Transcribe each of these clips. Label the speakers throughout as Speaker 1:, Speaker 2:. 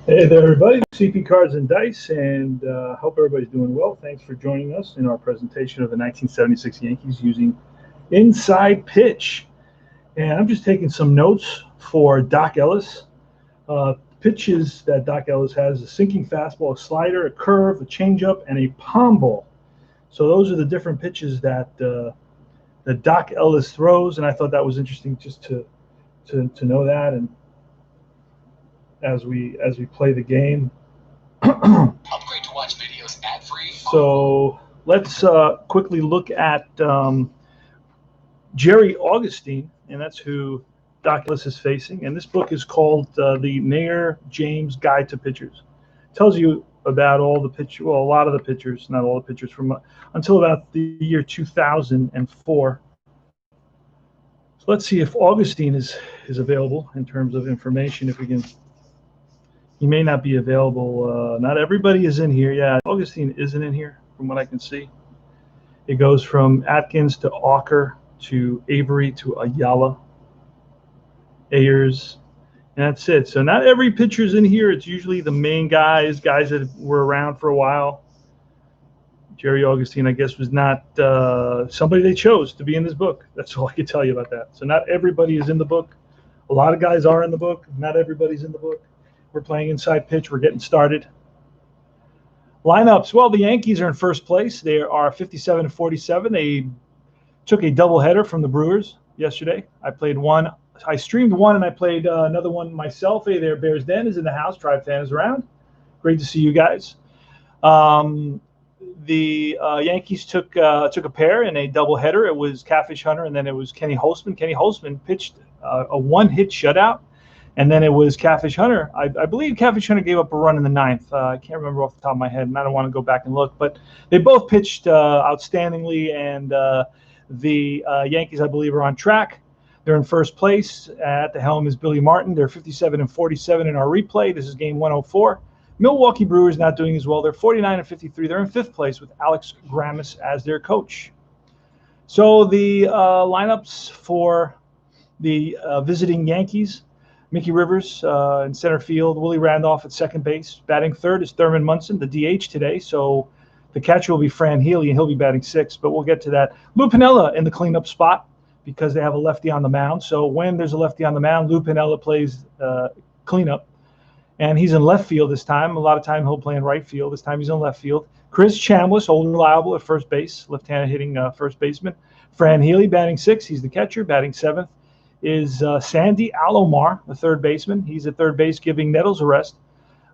Speaker 1: Hey there, everybody. CP Cards and Dice, and hope everybody's doing well. Thanks for joining us in our presentation of the 1976 Yankees using Inside Pitch. And I'm just taking some notes for Doc Ellis. Pitches that Doc Ellis has: a sinking fastball, a slider, a curve, a changeup, and a palm ball. So those are the different pitches that Doc Ellis throws, and I thought that was interesting just to know that. And as we play the game.
Speaker 2: Upgrade to watch videos ad-free.
Speaker 1: So let's quickly look at Jerry Augustine, and that's who Doc Ellis is facing. And this book is called The Nair James Guide to Pitchers. It tells you about all the pitchers, well, a lot of the pitchers, not all the pitchers, from until about the year 2004. So let's see if Augustine is available in terms of information, if we can. He may not be available. Not everybody is in here. Yeah, Augustine isn't in here from what I can see. It goes from Atkins to Auker to Avery to Ayala, Ayers, and that's it. So not every pitcher's in here. It's usually the main guys that were around for a while. Jerry Augustine, I guess, was not somebody they chose to be in this book. That's all I can tell you about that. So not everybody is in the book. A lot of guys are in the book. Not everybody's in the book. We're playing Inside Pitch. We're getting started. Lineups. Well, the Yankees are in first place. They are 57-47. They took a doubleheader from the Brewers yesterday. I played one. I streamed one, and I played another one myself. Hey there, Bears Den is in the house. Tribe Fan is around. Great to see you guys. The Yankees took a pair in a doubleheader. It was Catfish Hunter, and then it was Kenny Holtzman. Kenny Holtzman pitched a one-hit shutout. And then it was Catfish Hunter. I believe Catfish Hunter gave up a run in the ninth. I can't remember off the top of my head, and I don't want to go back and look. But they both pitched outstandingly, and the Yankees, I believe, are on track. They're in first place. At the helm is Billy Martin. They're 57-47 in our replay. This is game 104. Milwaukee Brewers not doing as well. They're 49-53. They're in fifth place with Alex Grammas as their coach. So the lineups for the visiting Yankees: Mickey Rivers in center field, Willie Randolph at second base. Batting third is Thurman Munson, the DH today. So the catcher will be Fran Healy, and he'll be batting sixth, but we'll get to that. Lou Piniella in the cleanup spot because they have a lefty on the mound. So when there's a lefty on the mound, Lou Piniella plays cleanup, and he's in left field this time. A lot of time he'll play in right field. This time he's in left field. Chris Chambliss, old and reliable at first base, left-handed hitting first baseman. Fran Healy batting sixth. He's the catcher. Batting seventh is Sandy Alomar, the third baseman. He's at third base giving Nettles a rest.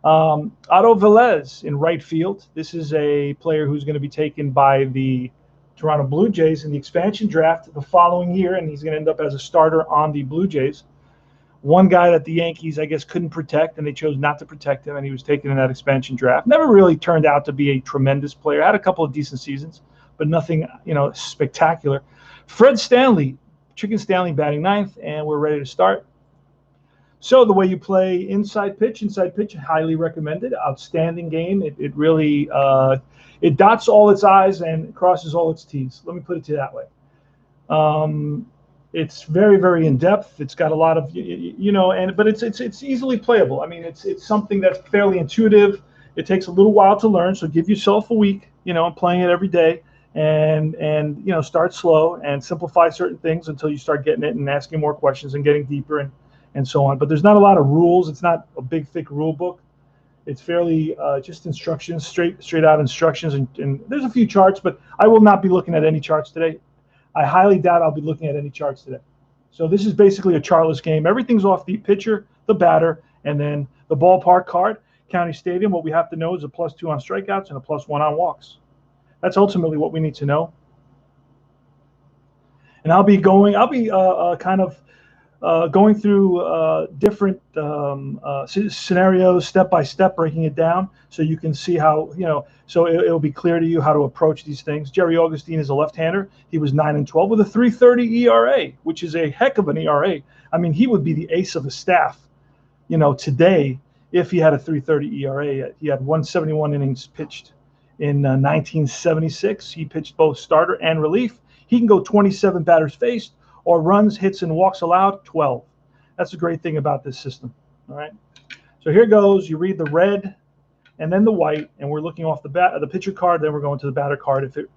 Speaker 1: Otto Velez in right field. This is a player who's going to be taken by the Toronto Blue Jays in the expansion draft the following year, and he's going to end up as a starter on the Blue Jays. One guy that the Yankees, I guess, couldn't protect, and they chose not to protect him, and he was taken in that expansion draft. Never really turned out to be a tremendous player. Had a couple of decent seasons, but nothing, spectacular. Fred Stanley, Chicken Stanley batting ninth, and we're ready to start. So the way you play inside pitch, highly recommended. Outstanding game. It really it dots all its I's and crosses all its T's. Let me put it to you that way. Um, it's very, very in depth. It's got a lot of but it's easily playable. I mean, it's something that's fairly intuitive. It takes a little while to learn, so give yourself a week, and playing it every day, and start slow and simplify certain things until you start getting it and asking more questions and getting deeper and so on. But there's not a lot of rules. It's not a big thick rule book. It's fairly just instructions, straight out instructions, and there's a few charts, but I will not be looking at any charts today. I highly doubt I'll be looking at any charts today. So this is basically a chartless game. Everything's off the pitcher, the batter, and then the ballpark card. County Stadium, what we have to know is a +2 on strikeouts and a +1 on walks. That's ultimately what we need to know. And I'll be kind of going through different scenarios, step by step, breaking it down, so you can see how So it'll be clear to you how to approach these things. Jerry Augustine is a left-hander. He was 9-12 with a 3.30 ERA, which is a heck of an ERA. I mean, he would be the ace of the staff, today if he had a 3.30 ERA. He had 171 innings pitched in 1976. He pitched both starter and relief. He can go 27 batters faced, or runs, hits, and walks allowed, 12. That's the great thing about this system. All right. So here goes. You read the red and then the white, and we're looking off the pitcher card. Then we're going to the batter card.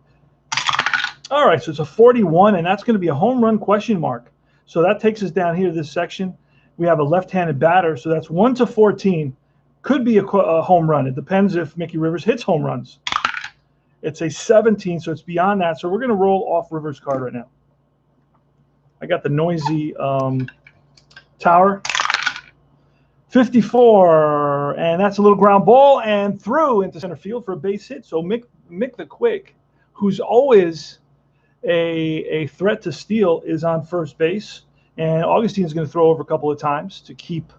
Speaker 1: All right. So it's a 41, and that's going to be a home run question mark. So that takes us down here to this section. We have a left-handed batter, so that's 1 to 14. Could be a home run. It depends if Mickey Rivers hits home runs. It's a 17, so it's beyond that. So we're going to roll off Rivers' card right now. I got the noisy tower. 54, and that's a little ground ball and through into center field for a base hit. So Mick the Quick, who's always a threat to steal, is on first base. And Augustine's going to throw over a couple of times to keep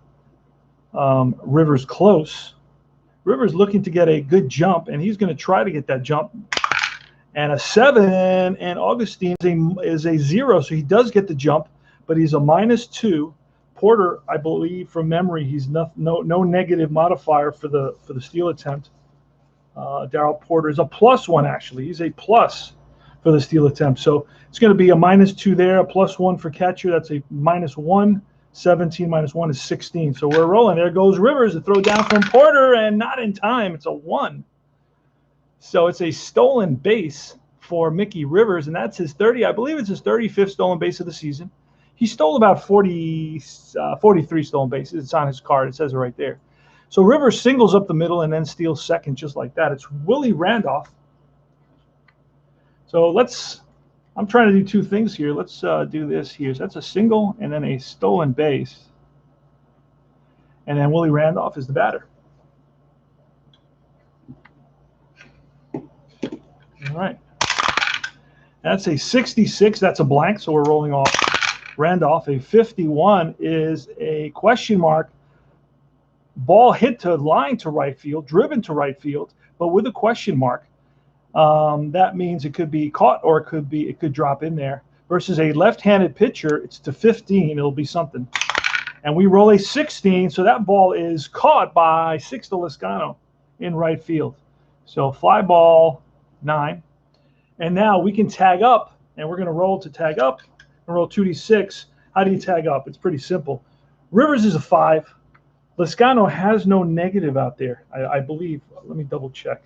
Speaker 1: Rivers close. Rivers looking to get a good jump, and he's going to try to get that jump. And a 7, and Augustine is a 0, so he does get the jump, but he's a -2. Porter, I believe from memory, he's no negative modifier for the steal attempt. Darryl Porter is a +1 actually. He's a plus for the steal attempt. So it's going to be a -2 there, a +1 for catcher. That's a -1. 17 -1 is 16. So we're rolling. There goes Rivers. A throw down from Porter, and not in time. It's a 1. So it's a stolen base for Mickey Rivers, and that's his 30. I believe it's his 35th stolen base of the season. He stole about 43 stolen bases. It's on his card. It says it right there. So Rivers singles up the middle and then steals second just like that. It's Willie Randolph. So I'm trying to do two things here. Let's do this here. So that's a single and then a stolen base. And then Willie Randolph is the batter. All right. That's a 66. That's a blank, so we're rolling off Randolph. A 51 is a question mark. Ball hit to line to right field, driven to right field, but with a question mark. That means it could be caught or it could drop in there. Versus a left-handed pitcher, it's to 15. It'll be something. And we roll a 16, so that ball is caught by Sixto Lezcano in right field. So fly ball 9. And now we can tag up, and we're going to roll to tag up and roll 2d6. How do you tag up? It's pretty simple. Rivers is a 5. Lezcano has no negative out there, I believe. Let me double check.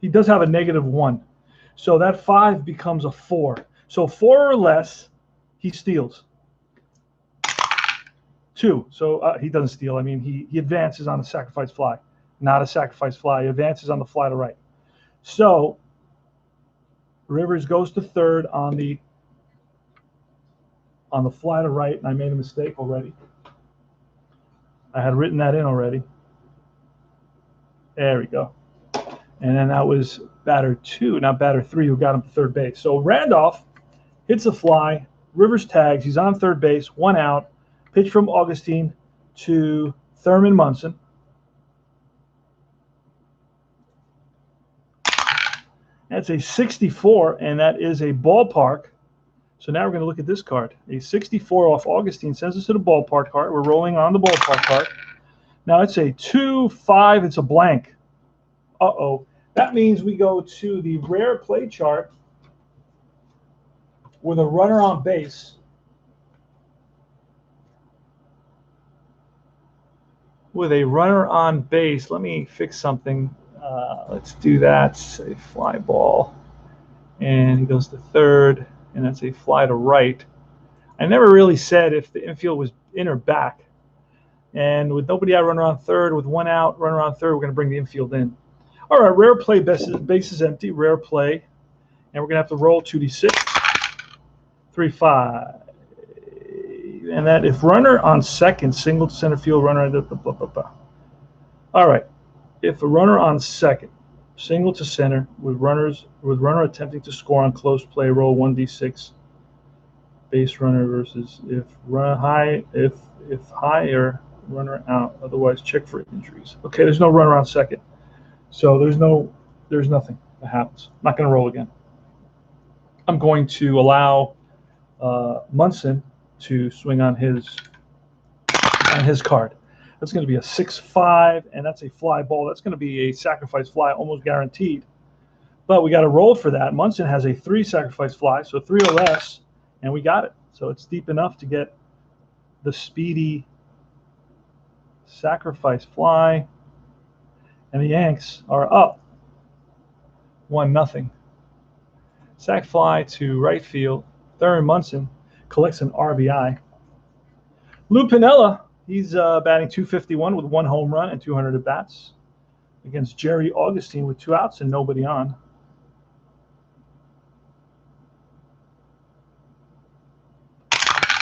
Speaker 1: He does have a -1. So that 5 becomes a 4. So 4 or less, he steals. 2. So he doesn't steal. I mean, he advances on the sacrifice fly. Not a sacrifice fly. He advances on the fly to right. So Rivers goes to third on the fly to right, and I made a mistake already. I had written that in already. There we go. And then that was batter 2, not batter 3, who got him to third base. So Randolph hits a fly. Rivers tags. He's on third base, 1 out. Pitch from Augustine to Thurman Munson. That's a 64, and that is a ballpark. So now we're going to look at this card. A 64 off Augustine sends us to the ballpark card. We're rolling on the ballpark card. Now it's a 2-5. It's a blank. Uh-oh. That means we go to the rare play chart with a runner on base. With a runner on base. Let me fix something. Let's do that. A fly ball. And he goes to third, and that's a fly to right. I never really said if the infield was in or back. And with nobody out, runner on third. With one out, runner on third, we're going to bring the infield in. All right, rare play, base is empty, rare play. And we're going to have to roll 2d6. 3-5. And that if runner on second, single to center field, runner. All right, if a runner on second, single to center, with runner attempting to score on close play, roll 1d6. Base runner versus if run high, if higher, runner out. Otherwise, check for injuries. Okay, there's no runner on second, so there's nothing that happens. I'm not going to roll again. I'm going to allow Munson to swing on his card. That's going to be a 6-5, and that's a fly ball. That's going to be a sacrifice fly, almost guaranteed. But we got to roll for that. Munson has a 3 sacrifice fly, so 3 or less, and we got it. So it's deep enough to get the speedy sacrifice fly, and the Yanks are up 1-0. Sac fly to right field. Thurman Munson collects an RBI. Lou Piniella, he's batting .251 with 1 home run and 200 at bats against Jerry Augustine with 2 outs and nobody on.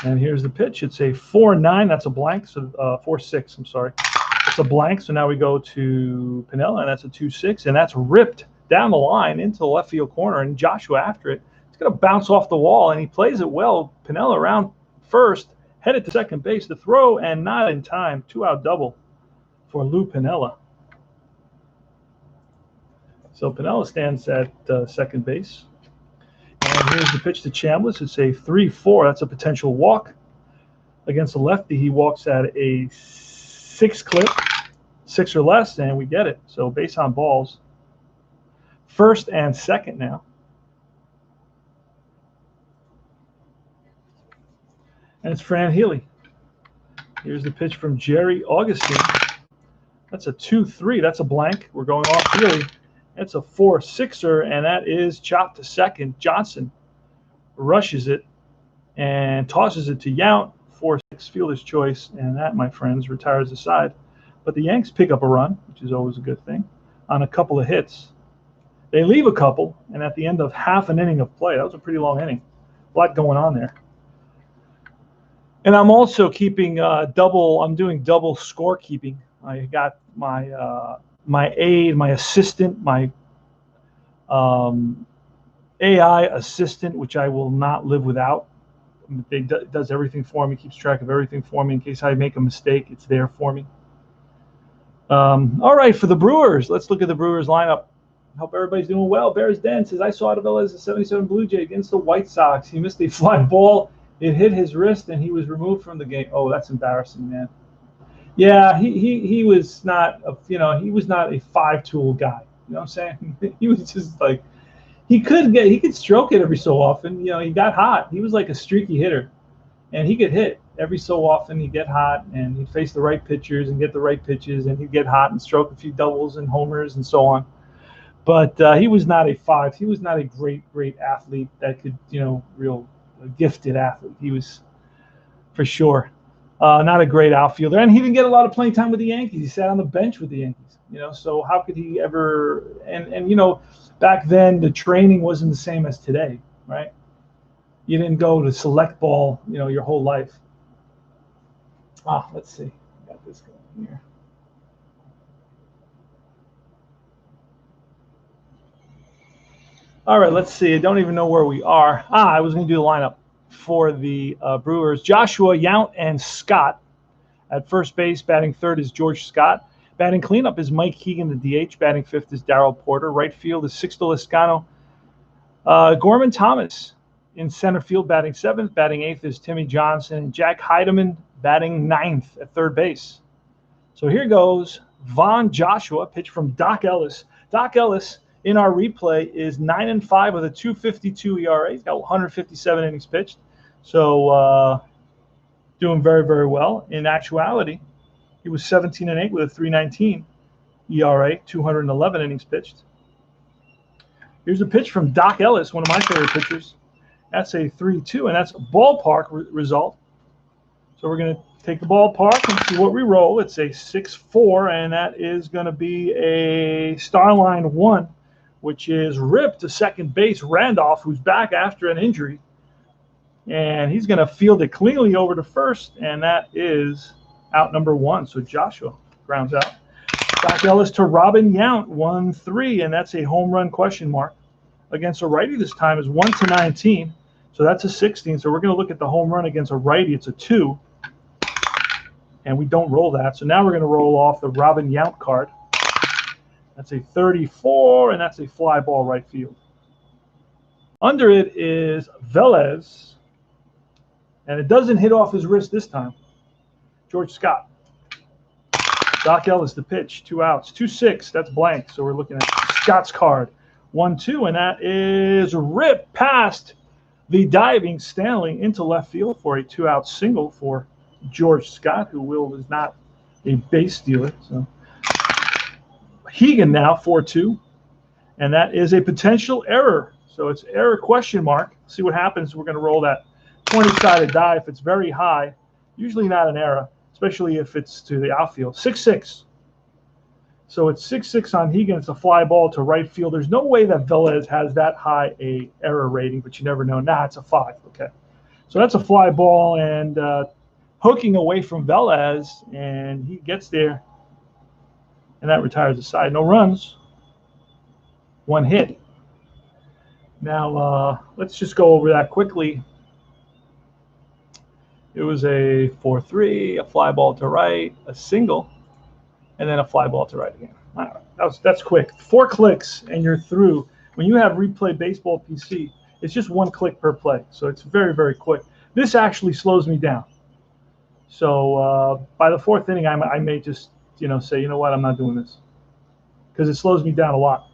Speaker 1: And here's the pitch. It's a 4-9. That's a blank. So 4-6. I'm sorry. It's a blank. So now we go to Piniella, and that's a 2-6, and that's ripped down the line into the left field corner. And Joshua after it, it's going to bounce off the wall, and he plays it well. Piniella around first, headed to second base. The throw, and not in time. 2-out double for Lou Piniella. So Piniella stands at second base. And here's the pitch to Chambliss. It's a 3-4. That's a potential walk. Against the lefty, he walks at a 6 clip, 6 or less, and we get it. So base on balls. First and second now. And it's Fran Healy. Here's the pitch from Jerry Augustine. That's a 2-3. That's a blank. We're going off Healy. That's a 4-6er, and that is chopped to second. Johnson rushes it and tosses it to Yount. 4-6 fielder's choice, and that, my friends, retires the side. But the Yanks pick up a run, which is always a good thing, on a couple of hits. They leave a couple, and at the end of half an inning of play, that was a pretty long inning. A lot going on there. And I'm also keeping I'm doing double scorekeeping. I got my aide, my assistant, my AI assistant, which I will not live without. It does everything for me, keeps track of everything for me. In case I make a mistake, it's there for me. All right, for the Brewers, let's look at the Brewers lineup. Hope everybody's doing well. Bears Den says, I saw Otavilla as a 77 Blue Jay against the White Sox. He missed a fly ball. It hit his wrist, and he was removed from the game. Oh, that's embarrassing, man. Yeah, he was not he was not a 5-tool guy. You know what I'm saying? He was just like he could stroke it every so often. You know, he got hot. He was like a streaky hitter, and he could hit every so often. He'd get hot, and he'd face the right pitchers and get the right pitches, and he'd get hot and stroke a few doubles and homers and so on. But he was not a 5. He was not a great athlete that could real gifted athlete. He was for sure. Not a great outfielder, and he didn't get a lot of playing time with the Yankees. He sat on the bench with the Yankees, so how could he ever? And back then the training wasn't the same as today, right? You didn't go to select ball, your whole life. Let's see, got this going here. All right, let's see. I don't even know where we are. I was going to do the lineup for the Brewers. Joshua, Yount, and Scott. At first base, batting third is George Scott. Batting cleanup is Mike Keegan, the DH. Batting fifth is Darryl Porter. Right field is Sixto Lezcano. Gorman Thomas in center field batting 7th. Batting 8th is Timmy Johnson. And Jack Heidemann batting 9th at third base. So here goes Von Joshua, pitch from Doc Ellis. Doc Ellis in our replay is 9-5 with a 2.52 ERA. He's got 157 innings pitched. So doing very, very well. In actuality, he was 17-8 with a 3.19 ERA, 211 innings pitched. Here's a pitch from Doc Ellis, one of my favorite pitchers. That's a 3-2, and that's a ballpark result. So we're going to take the ballpark and see what we roll. It's a 6-4, and that is going to be a star line 1, which is ripped to second base. Randolph, who's back after an injury, and he's going to field it cleanly over to first, and that is out number 1. So Joshua grounds out. Doc Ellis to Robin Yount, 1-3, and that's a home run question mark. Against a righty this time is 1-19, so that's a 16. So we're going to look at the home run against a righty. It's a 2, and we don't roll that. So now we're going to roll off the Robin Yount card. That's a 34, and that's a fly ball right field. Under it is Velez, and it doesn't hit off his wrist this time. George Scott. Doc Ellis, the pitch, 2 outs. 2-6, that's blank. So we're looking at Scott's card. 1-2, and that is ripped past the diving Stanley into left field for a 2-out single for George Scott, who is not a base stealer. So Hegan now, 4-2, and that is a potential error. So it's error question mark. See what happens. We're going to roll that 20-sided die. If it's very high, usually not an error, especially if it's to the outfield. 6-6. So it's 6-6 on Hegan. It's a fly ball to right field. There's no way that Velez has that high a error rating, but you never know. Nah, it's a 5. Okay. So that's a fly ball and hooking away from Velez, and he gets there, and that retires the side. No runs. 1 hit. Now, let's just go over that quickly. It was a 4-3, a fly ball to right, a single, and then a fly ball to right again. All right, that's quick. 4 clicks and you're through. When you have Replay Baseball PC, it's just 1 click per play, so it's very, very quick. This actually slows me down. So by the 4th inning, I may just say, you know what, I'm not doing this, because it slows me down a lot.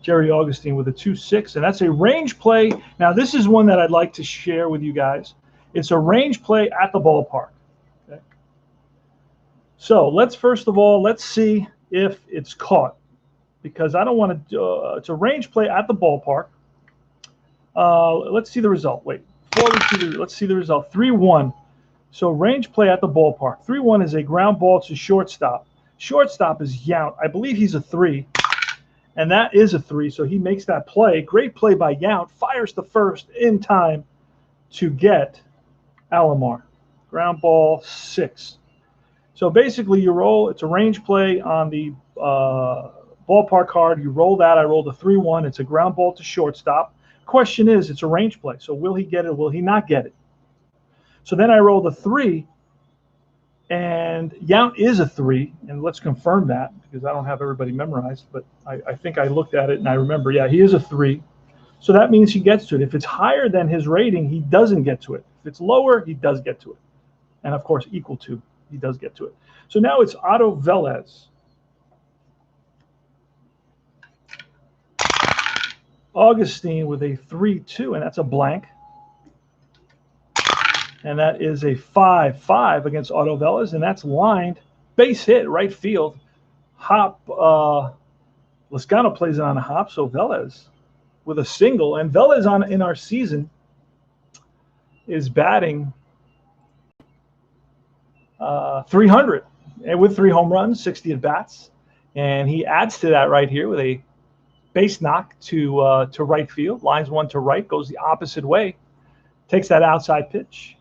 Speaker 1: Jerry Augustine with a 2-6, and that's a range play. Now this is one that I'd like to share with you guys. It's a range play at the ballpark. Okay. So first of all, let's see if it's caught, because I don't want to. It's a range play at the ballpark. Let's see the result. Wait, let's see the result. 3-1. So range play at the ballpark. 3-1 is a ground ball to shortstop. Shortstop is Yount. I believe he's a 3, and that is a 3. So he makes that play. Great play by Yount. Fires the first in time to get Alomar. Ground ball 6. So basically you roll, it's a range play on the ballpark card. You roll that. I rolled a 3-1. It's a ground ball to shortstop. Question is, it's a range play. So will he get it or will he not get it? So then I rolled a 3, and Yount is a 3, and let's confirm that because I don't have everybody memorized, but I think I looked at it and I remember, yeah, he is a 3. So that means he gets to it. If it's higher than his rating, he doesn't get to it. If it's lower, he does get to it. And, of course, equal to, he does get to it. So now it's Otto Velez. Augustine with a 3-2, and that's a blank. And that is a 5-5 against Otto Velez, and that's lined. Base hit, right field. Hop, Lezcano plays it on a hop, so Velez with a single. And Velez in our season is batting 300 and with 3 home runs, 60 at bats, and he adds to that right here with a base knock to right field. Lines 1 to right, goes the opposite way, takes that outside pitch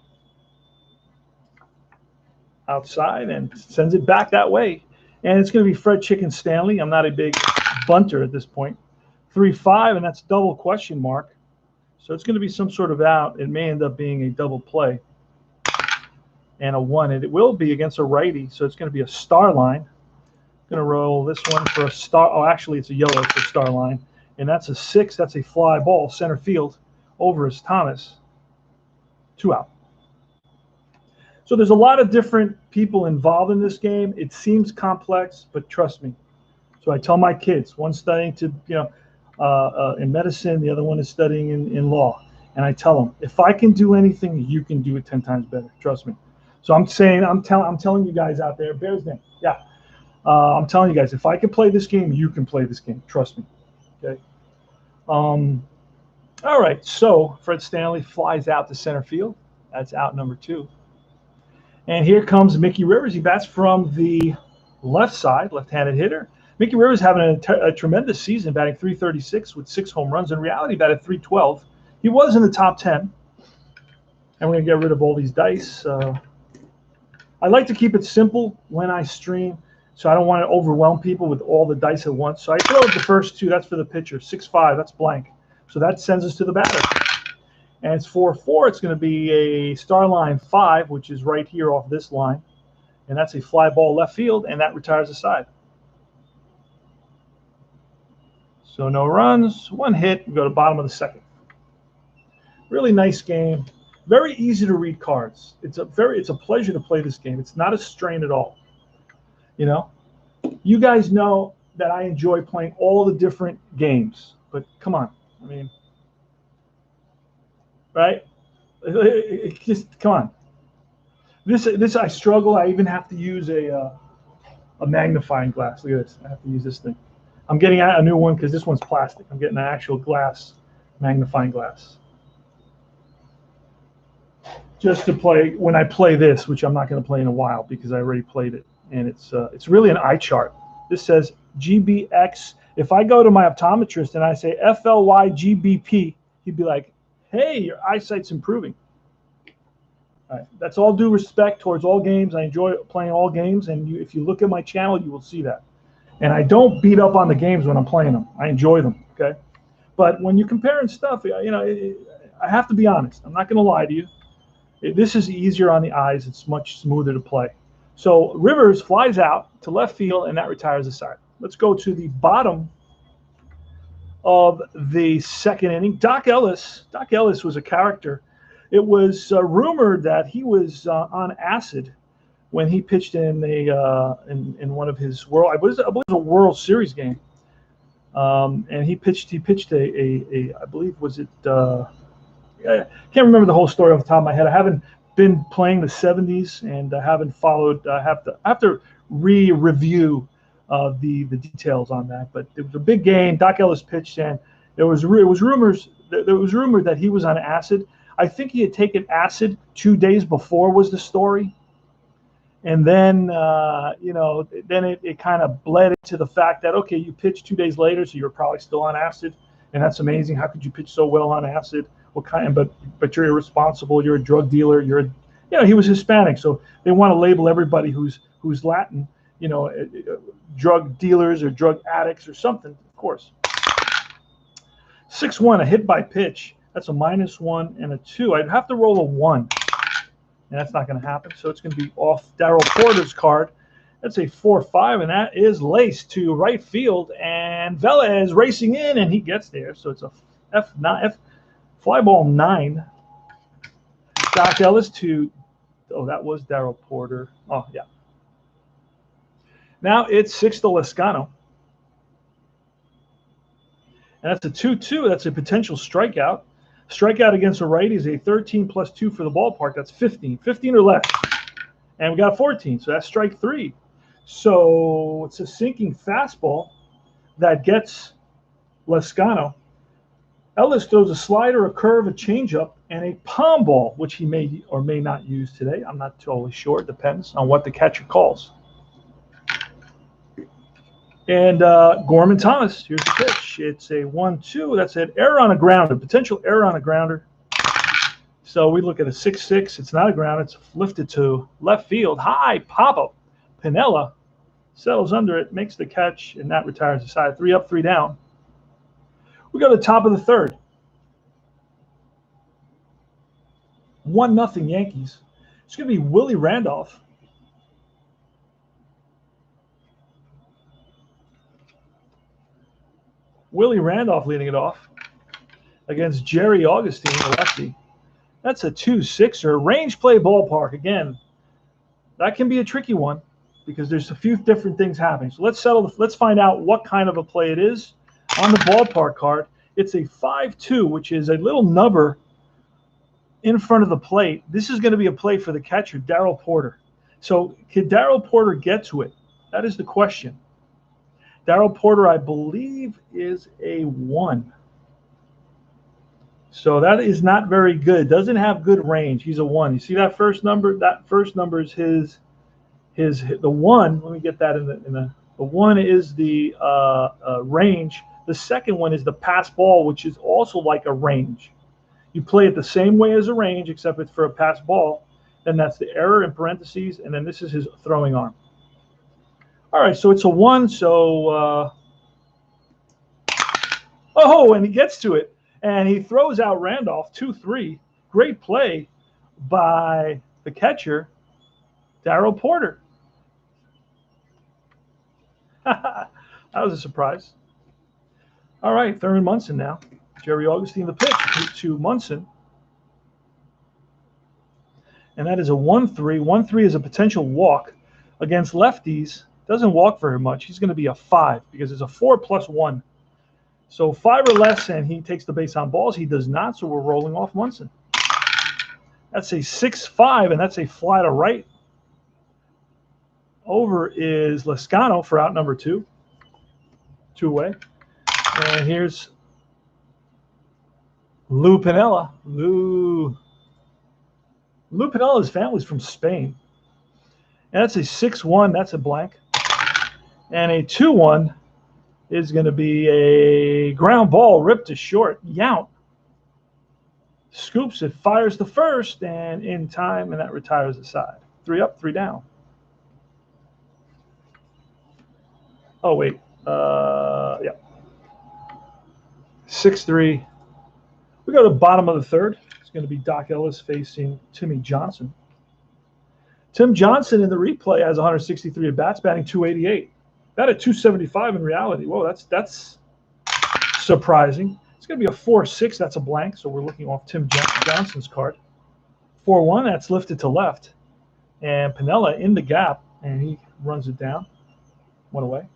Speaker 1: outside and sends it back that way. And it's going to be Fred Chicken Stanley. I'm not a big bunter at this point. 3-5, and that's double question mark. So it's going to be some sort of out. It may end up being a double play and a 1. And it will be against a righty, so it's going to be a star line. I'm going to roll this one for a star. Oh, actually, it's a yellow for star line. And that's a 6. That's a fly ball, center field. over is Thomas. 2 out. So there's a lot of different people involved in this game. It seems complex, but trust me. So I tell my kids, one studying to, in medicine, the other one is studying in law. And I tell them, if I can do anything, you can do it 10 times better. Trust me. So I'm telling you guys out there, Bears name. Yeah. I'm telling you guys, if I can play this game, you can play this game. Trust me. Okay. All right. So Fred Stanley flies out to center field. That's out number 2. And here comes Mickey Rivers. He bats from the left side, left-handed hitter. Mickey Rivers having a tremendous season, batting .336 with 6 home runs. In reality, batted .312. He was in the top 10. And we're going to get rid of all these dice. I like to keep it simple when I stream, so I don't want to overwhelm people with all the dice at once. So I throw the first 2. That's for the pitcher. 6-5, that's blank. So that sends us to the batter. And it's 4-4. It's going to be a star line 5, which is right here off this line. And that's a fly ball left field, and that retires the side. So no runs, 1 hit. We go to bottom of the 2nd. Really nice game. Very easy to read cards. It's a pleasure to play this game. It's not a strain at all. You guys know that I enjoy playing all the different games, but come on. I mean, right? Just come on. This I struggle. I even have to use a magnifying glass. Look at this. I have to use this thing. I'm getting a new one because this one's plastic. I'm getting an actual glass magnifying glass. Just to play when I play this, which I'm not going to play in a while because I already played it, and it's really an eye chart. This says GBX. If I go to my optometrist and I say FLYGBP, he'd be like, "Hey, your eyesight's improving." All right. That's all due respect towards all games. I enjoy playing all games, and if you look at my channel, you will see that. And I don't beat up on the games when I'm playing them. I enjoy them, okay? But when you're comparing stuff, I have to be honest. I'm not going to lie to you. This is easier on the eyes. It's much smoother to play. So Rivers flies out to left field, and that retires the side. Let's go to the bottom of the 2nd inning. Doc Ellis was a character. It was rumored that he was on acid when he pitched in in one of his I believe it was a World Series game, and he pitched I believe was it I can't remember the whole story off the top of my head. I haven't been playing the 70s, and I haven't followed. I have to review the details on that. But it was a big game. Doc Ellis pitched, and there was rumored that he was on acid. I think he had taken acid 2 days before was the story. And then, then it kind of bled into the fact that, okay, you pitched 2 days later, so you're probably still on acid. And that's amazing. How could you pitch so well on acid? But you're irresponsible. You're a drug dealer. He was Hispanic. So they want to label everybody who's Latin, drug dealers or drug addicts or something, of course. 6-1, a hit by pitch. That's a -1 and a 2. I'd have to roll a 1. And that's not going to happen. So it's going to be off Darryl Porter's card. That's a 4-5, and that is laced to right field. And Velez racing in, and he gets there. So it's a fly ball 9. Doc Ellis that was Darryl Porter. Oh, yeah. Now it's Sixto Lezcano. And that's a 2-2. That's a potential strikeout. Strikeout against a righty is a 13 plus 2 for the ballpark. That's 15. 15 or less. And we got 14. So that's strike 3. So it's a sinking fastball that gets Lezcano. Ellis throws a slider, a curve, a changeup, and a palm ball, which he may or may not use today. I'm not totally sure. It depends on what the catcher calls. And Gorman Thomas, here's the pitch. It's a 1-2. That's an error on a grounder, potential error on a grounder. So we look at a 6-6. It's not a ground. It's lifted to left field. High pop-up. Pinella settles under it, makes the catch, and that retires the side. 3 up, 3 down. We go to the top of the 3rd. 1-0 Yankees. It's going to be Willie Randolph. Willie Randolph leading it off. against Jerry Augustine, the lefty. That's a 2-6er. Range play ballpark. Again, that can be a tricky one because there's a few different things happening. So let's find out what kind of a play it is. On the ballpark card, it's a 5-2, which is a little nubber in front of the plate. This is going to be a play for the catcher, Darryl Porter. So can Darryl Porter get to it? That is the question. Darryl Porter, I believe, is a 1. So that is not very good. Doesn't have good range. He's a 1. You see that first number? That first number is the 1. Let me get that in the 1 is the range. The second one is the pass ball, which is also like a range. You play it the same way as a range, except it's for a pass ball. Then that's the error in parentheses, and then this is his throwing arm. All right, so it's a 1. So, and he gets to it, and he throws out Randolph 2-3. Great play by the catcher, Darryl Porter. That was a surprise. All right, Thurman Munson now. Jerry Augustine, the pitch to Munson. And that is a 1-3. 1-3 is a potential walk against lefties. Doesn't walk very much. He's going to be a 5 because it's a 4+1. So 5 or less, and he takes the base on balls. He does not, so we're rolling off Munson. That's a 6-5, and that's a fly to right. Over is Lescano for out number 2. 2 away. And here's Lou Piniella. Lou Pinella's family's from Spain. And that's a 6-1. That's a blank. And a 2-1 is going to be a ground ball ripped to short. Yount scoops it, fires the first, and in time, and that retires the side. 3 up, 3 down. Oh, wait. Yeah. 6-3. We go to the bottom of the third. It's going to be Doc Ellis facing Timmy Johnson. Tim Johnson in the replay has 163 at-bats, batting .288. That at .275 in reality. Whoa, that's surprising. It's going to be a 4-6. That's a blank, so we're looking off Tim Johnson's card. 4-1, that's lifted to left. And Piniella in the gap, and he runs it down. 1 away.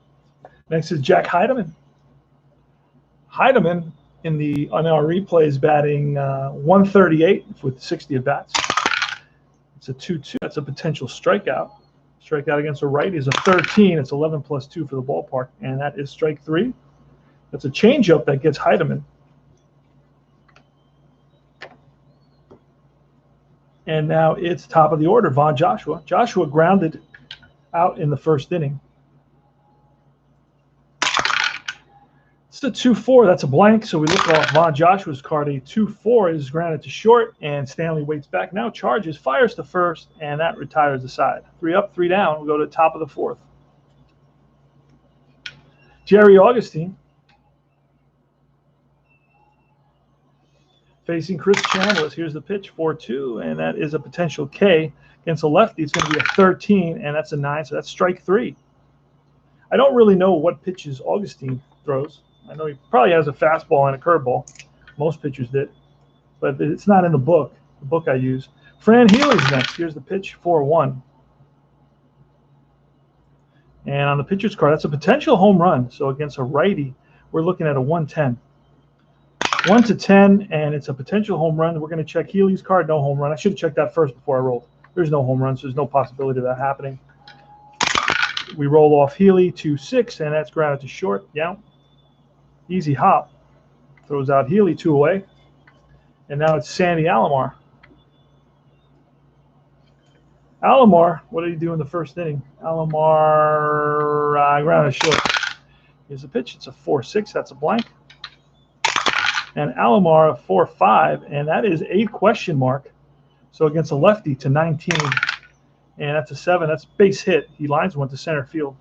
Speaker 1: Next is Jack Heidemann. Heidemann on our replay is batting 138 with 60 at-bats. It's a 2-2. That's a potential strikeout. Strikeout against a righty is a 13. It's 11+2 for the ballpark, and that is strike 3. That's a changeup that gets Heidemann. And now it's top of the order, Von Joshua. Joshua grounded out in the first inning. It's a 2-4. That's a blank. So we look off Von Joshua's card. A 2-4 is grounded to short, and Stanley waits back. Now charges, fires to first, and that retires the side. 3 up, 3 down. We'll go to the top of the fourth. Jerry Augustine facing Chris Chambliss. Here's the pitch, 4-2, and that is a potential K against a lefty. It's going to be a 13, and that's a 9, so that's strike 3. I don't really know what pitches Augustine throws. I know he probably has a fastball and a curveball. Most pitchers did. But it's not in the book I use. Fran Healy's next. Here's the pitch, 4-1. And on the pitcher's card, that's a potential home run. So against a righty, we're looking at a 1-10. 1-10, and it's a potential home run. We're going to check Healy's card. No home run. I should have checked that first before I rolled. There's no home run, so there's no possibility of that happening. We roll off Healy 2-6, and that's grounded to short. Yeah. Easy hop. Throws out Healy 2 away. And now it's Sandy Alomar. Alomar, what did he do in the first inning? Alomar grounded short. Here's the pitch. It's a 4-6. That's a blank. And Alomar a 4-5, and that is a question mark. So against a lefty to 19. And that's a 7. That's base hit. He lines one to center field.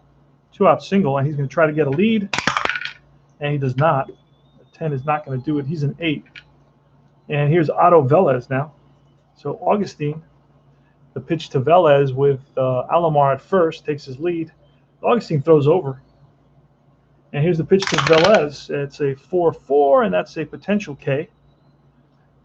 Speaker 1: 2-out single, and he's going to try to get a lead. And he does not. A 10 is not going to do it. He's an 8. And here's Otto Velez now. So Augustine, the pitch to Velez with Alomar at first, takes his lead. Augustine throws over. And here's the pitch to Velez. It's a 4-4, and that's a potential K.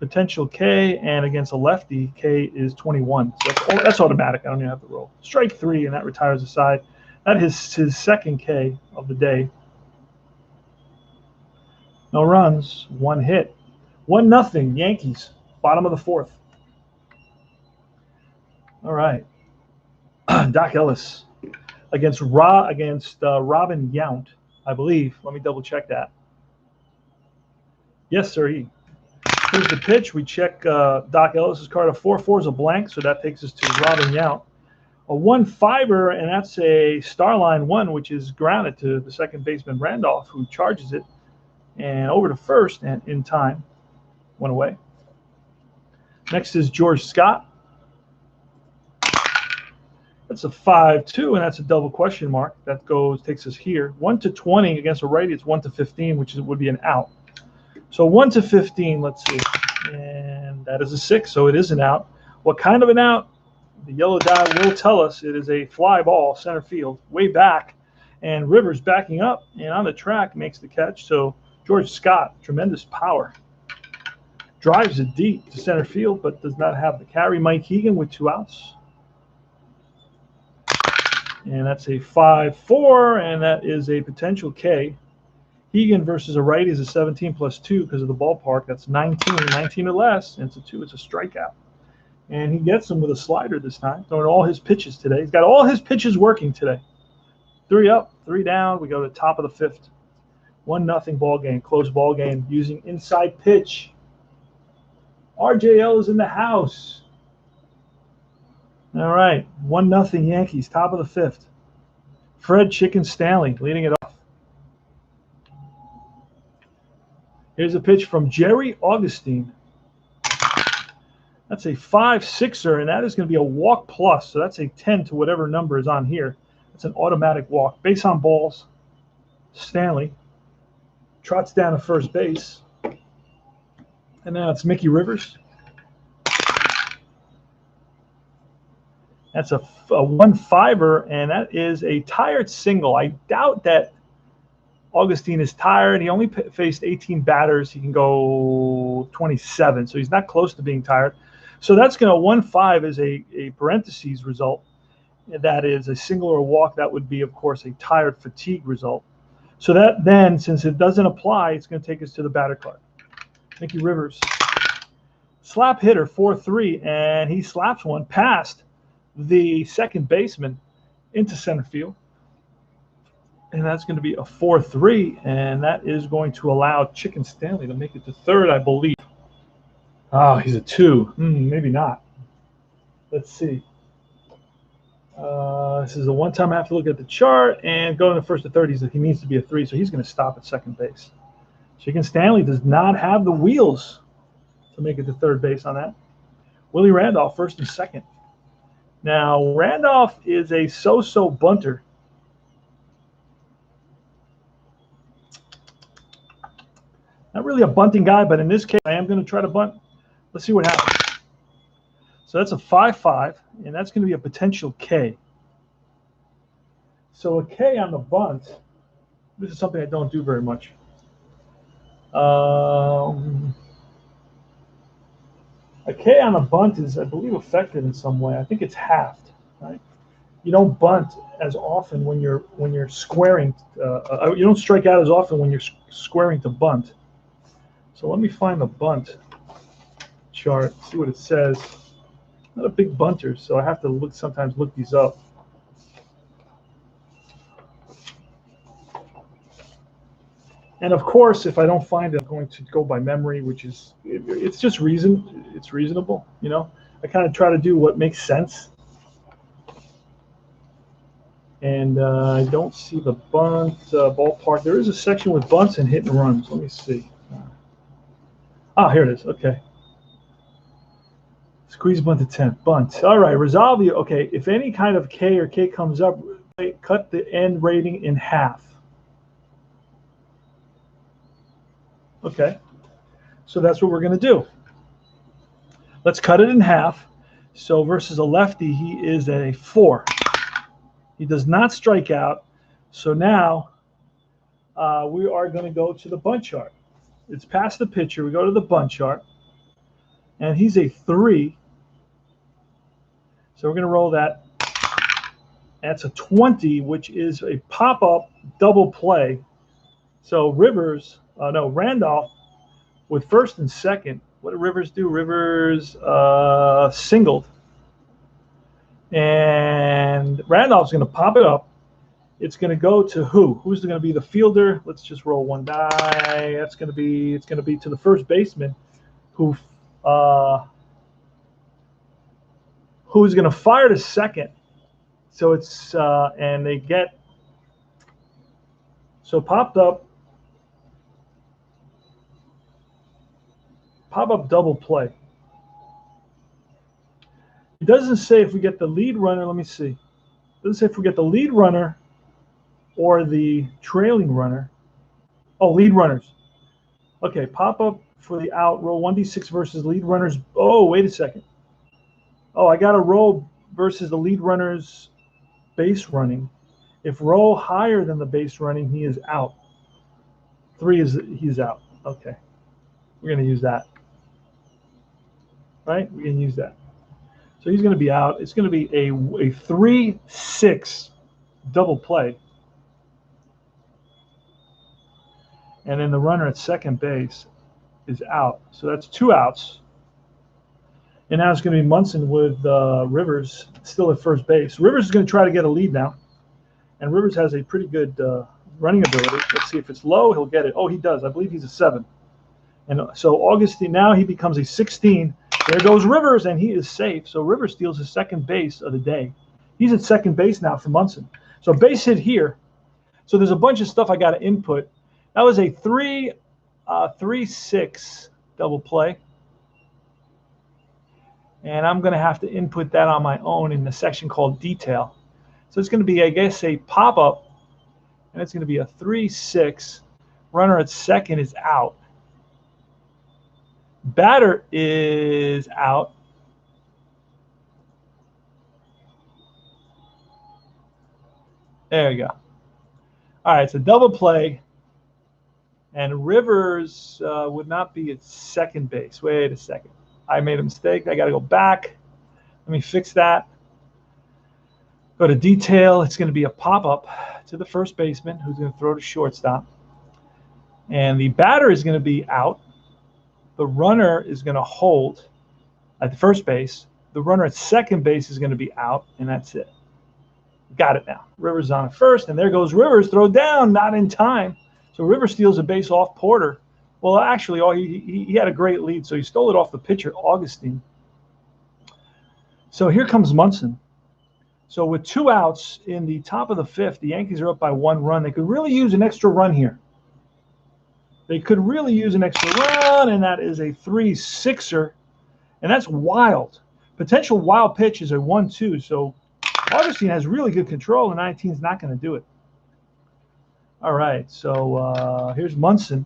Speaker 1: potential K, and against a lefty, K is 21. So that's automatic. I don't even have to roll. Strike 3, and that retires the side. That is his second K of the day. No runs, 1 hit. 1-0 Yankees, bottom of the 4th. All right. Doc Ellis against Robin Yount, I believe. Let me double check that. Yes, sir. Here's the pitch. We check Doc Ellis's card. A 4-4 is a blank, so that takes us to Robin Yount. A 1-5er, and that's a Starline 1, which is grounded to the second baseman Randolph, who charges it and over to first, and in time, went away. Next is George Scott. That's a 5-2, and that's a double question mark. That takes us here. 1-20 against a righty. It's 1-15, which would be an out. So 1-15, let's see. And that is a 6, so it is an out. What kind of an out? The yellow die will tell us. It is a fly ball, center field, way back. And Rivers backing up and on the track makes the catch. So George Scott, tremendous power. Drives it deep to center field, but does not have the carry. Mike Hegan with 2 outs. And that's a 5-4, and that is a potential K. Hegan versus a righty is a 17 plus 2 because of the ballpark. That's 19 or less, and it's a 2. It's a strikeout. And he gets them with a slider this time, throwing all his pitches today. He's got all his pitches working today. 3 up, 3 down. We go to the top of the 5th. 1-0 ball game, close ball game, using inside pitch. RJL is in the house. All right, 1-0 Yankees, top of the 5th. Fred Chicken Stanley leading it off. Here's a pitch from Jerry Augustine. That's a 5-6er, and that is going to be a walk plus. So that's a 10 to whatever number is on here. It's an automatic walk. Base on balls. Stanley trots down to first base. And now it's Mickey Rivers. That's a 1-5er, and that is a tired single. I doubt that Augustine is tired. He only faced 18 batters. He can go 27, so he's not close to being tired. So that's going to 1-5 is a parentheses result. That is a single or a walk. That would be, of course, a tired fatigue result. So that then, since it doesn't apply, it's going to take us to the batter card. Mickey Rivers. Slap hitter, 4-3, and he slaps one past the second baseman into center field. And that's going to be a 4-3, and that is going to allow Chicken Stanley to make it to third, I believe. Oh, he's a 2. Maybe not. Let's see. This is the one time I have to look at the chart, and going to first to third, he needs to be a 3, so he's going to stop at second base. Chicken Stanley does not have the wheels to make it to third base on that. Willie Randolph, first and second. Now, Randolph is a so-so bunter. Not really a bunting guy, but in this case, I am going to try to bunt. Let's see what happens. So that's a 5-5, and that's going to be a potential K. So a K on the bunt, this is something I don't do very much. A K on a bunt is, I believe, affected in some way. I think it's halved, right? You don't bunt as often when you're squaring. You don't strike out as often when you're squaring to bunt. So let me find the bunt chart, see what it says. I'm not a big bunter, so I have to sometimes look these up. And of course, if I don't find it, I'm going to go by memory, which is, it's just it's reasonable, you know. I kind of try to do what makes sense. And I don't see the bunt ballpark. There is a section with bunts and hit and runs. Let me see. Here it is. Okay. Squeeze bunt to 10th. Bunt. All right. Resolve you. Okay. If any kind of K or K comes up, cut the end rating in half. Okay. So that's what we're going to do. Let's cut it in half. So versus a lefty, he is a 4. He does not strike out. So now we are going to go to the bunt chart. It's past the pitcher. We go to the bunt chart. and he's a 3. So we're going to roll that. That's a 20, which is a pop-up double play. So Randolph with first and second. What did Rivers do? Rivers singled. And Randolph's going to pop it up. It's going to go to who? Who's going to be the fielder? Let's just roll one die. It's going to be to the first baseman, who's going to fire to second. So it's and they get popped up double play. It doesn't say if we get the lead runner. Let me see. It doesn't say if we get the lead runner or the trailing runner. Oh, lead runners. Okay, pop up for the out. Roll 1d6 versus lead runners. Oh, wait a second. Oh, I got to roll versus the lead runner's base running. If roll higher than the base running, he is out. 3 is he's out. Okay, we're going to use that. Right? We're going to use that. So he's going to be out. It's going to be a 3-6 double play. And then the runner at second base is out. So that's 2 outs. And now it's going to be Munson with Rivers still at first base. Rivers is going to try to get a lead now. And Rivers has a pretty good running ability. Let's see if it's low, he'll get it. Oh, he does. I believe he's a 7. And so Augustine, now he becomes a 16. There goes Rivers, and he is safe. So Rivers steals his second base of the day. He's at second base now for Munson. So base hit here. So there's a bunch of stuff I got to input. That was a 3-6 double play. And I'm going to have to input that on my own in the section called detail. So it's going to be, I guess, a pop-up, and it's going to be a 3-6. Runner at second is out. Batter is out. There you go. All right, it's a double play. And Rivers would not be at second base. Wait a second. I made a mistake. I got to go back. Let me fix that. Go to detail. It's going to be a pop-up to the first baseman who's going to throw to shortstop. And the batter is going to be out. The runner is going to hold at the first base. The runner at second base is going to be out, and that's it. Got it now. Rivers on at first, and there goes Rivers. Throw down, not in time. So Rivers steals a base off Porter. Well, actually, he had a great lead, so he stole it off the pitcher, Augustine. So here comes Munson. So with 2 outs in the top of the 5th, the Yankees are up by 1 run. They could really use an extra run here. They could really use an extra run, and that is a 3-6er, and that's wild. Potential wild pitch is a 1-2, so Augustine has really good control, and 19 is not going to do it. All right, so here's Munson.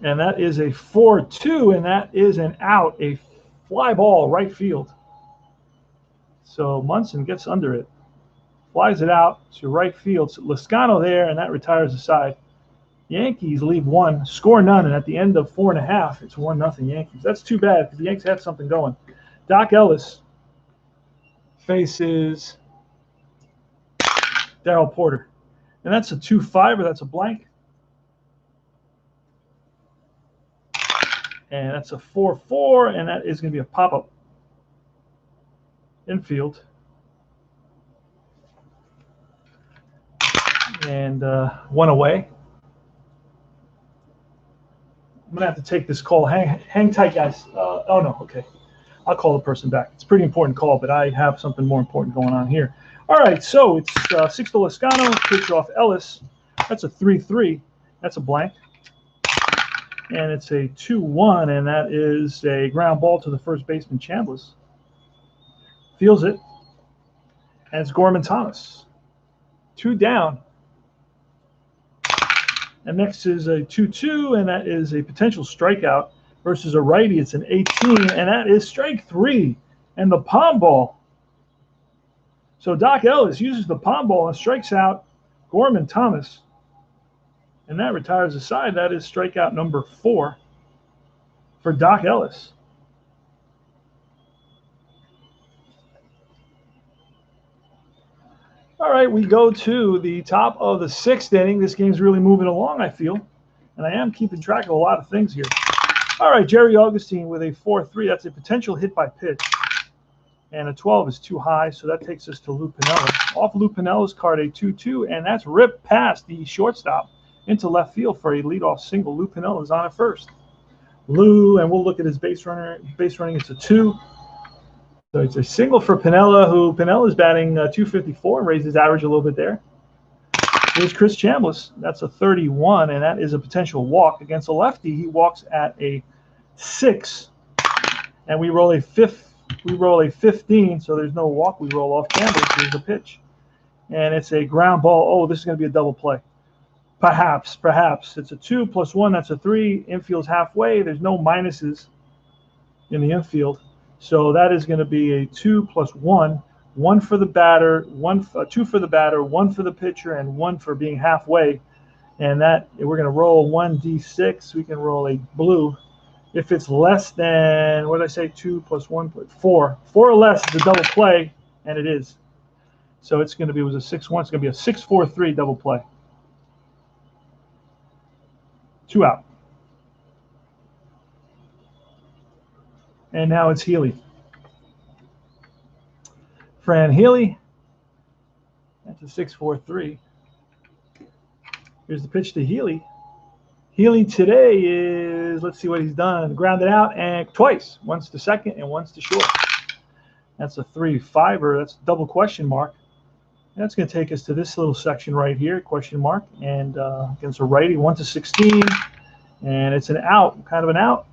Speaker 1: And that is a 4-2, and that is an out, a fly ball right field. So Munson gets under it. Flies it out to right field. So Loscano there, and that retires the side. Yankees leave 1, score none, and at the end of 4.5, it's 1-0 Yankees. That's too bad because the Yankees had something going. Doc Ellis faces Darryl Porter, and that's a 2-5, or that's a blank. And that's a 4-4, and that is going to be a pop-up. Infield. And 1 away. I'm going to have to take this call. Hang tight, guys. Oh, no, okay. I'll call the person back. It's a pretty important call, but I have something more important going on here. All right, so it's 6 to Loscano, pitch off Ellis. That's a 3-3. That's a blank. And it's a 2-1, and that is a ground ball to the first baseman, Chambliss. Feels it. And it's Gorman Thomas. 2 down. And next is a 2-2, and that is a potential strikeout versus a righty. It's an 18, and that is strike 3. And the palm ball. So Doc Ellis uses the palm ball and strikes out Gorman Thomas. And that retires the side. That is strikeout number 4 for Doc Ellis. All right, we go to the top of the 6th inning. This game's really moving along, I feel. And I am keeping track of a lot of things here. All right, Jerry Augustine with a 4-3. That's a potential hit by pitch. And a 12 is too high, so that takes us to Lou Piniella. Off Lou Piniella's card, a 2-2, and that's ripped past the shortstop into left field for a leadoff single. Lou Piniella's on at first. Lou, and we'll look at his base running. It's a 2. So it's a single for Piniella, who Piniella's batting 254 and raised his average a little bit there. Here's Chris Chambliss. That's a 31, and that is a potential walk against a lefty. He walks at a 6, and we roll a 15, so there's no walk. We roll off Chambliss. Here's the pitch, and it's a ground ball. Oh, this is going to be a double play. Perhaps. It's a 2 plus 1. That's a 3. Infield's halfway. There's no minuses in the infield. So that is going to be a 2 plus 1, 1 for the batter, 2 for the batter, 1 for the pitcher, and 1 for being halfway. And that we're going to roll 1d6. We can roll a blue. If it's less than, what did I say, 2 plus 1, 4. 4 or less is a double play, and it is. So it's going to be, it was a 6-1. It's going to be a 6-4-3 double play. 2 out. And now it's Healy. Fran Healy. That's a 6-4-3. Here's the pitch to Healy. Healy today is, let's see what he's done. Grounded out and twice. Once to second and once to short. That's a 3-5er. That's a double question mark. And that's going to take us to this little section right here, question mark. And against a righty, 1-16. And it's an out, kind of an out.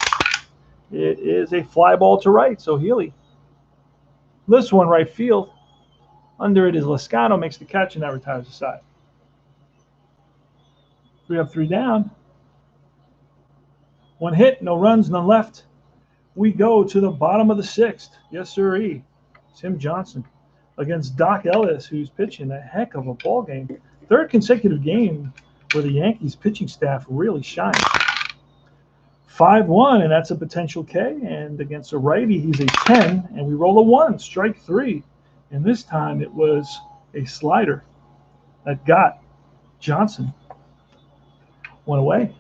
Speaker 1: It is a fly ball to right, so Healy. This one, right field. Under it is Lascano, makes the catch, and that retires the side. 3 up, 3 down. 1 hit, no runs, none left. We go to the bottom of the 6th. Yes, sirree. Tim Johnson against Doc Ellis, who's pitching a heck of a ball game. 3rd consecutive game where the Yankees pitching staff really shines. 5-1, and that's a potential K. And against a righty, he's a 10, and we roll a 1, strike 3. And this time it was a slider that got Johnson. 1 away.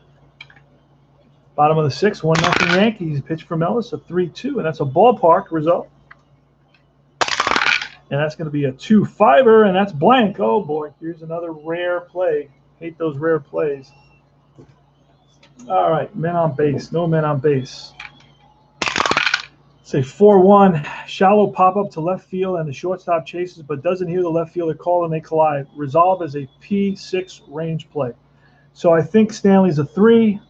Speaker 1: Bottom of the 6th, 1-0 Yankees. Pitch from Ellis, a 3-2, and that's a ballpark result. And that's going to be a 2-5er, and that's blank. Oh, boy, here's another rare play. Hate those rare plays. All right, men on base. No men on base. It's a 4-1. Shallow pop-up to left field, and the shortstop chases but doesn't hear the left fielder call, and they collide. Resolve as a P6 range play. So I think Stanley's a 3,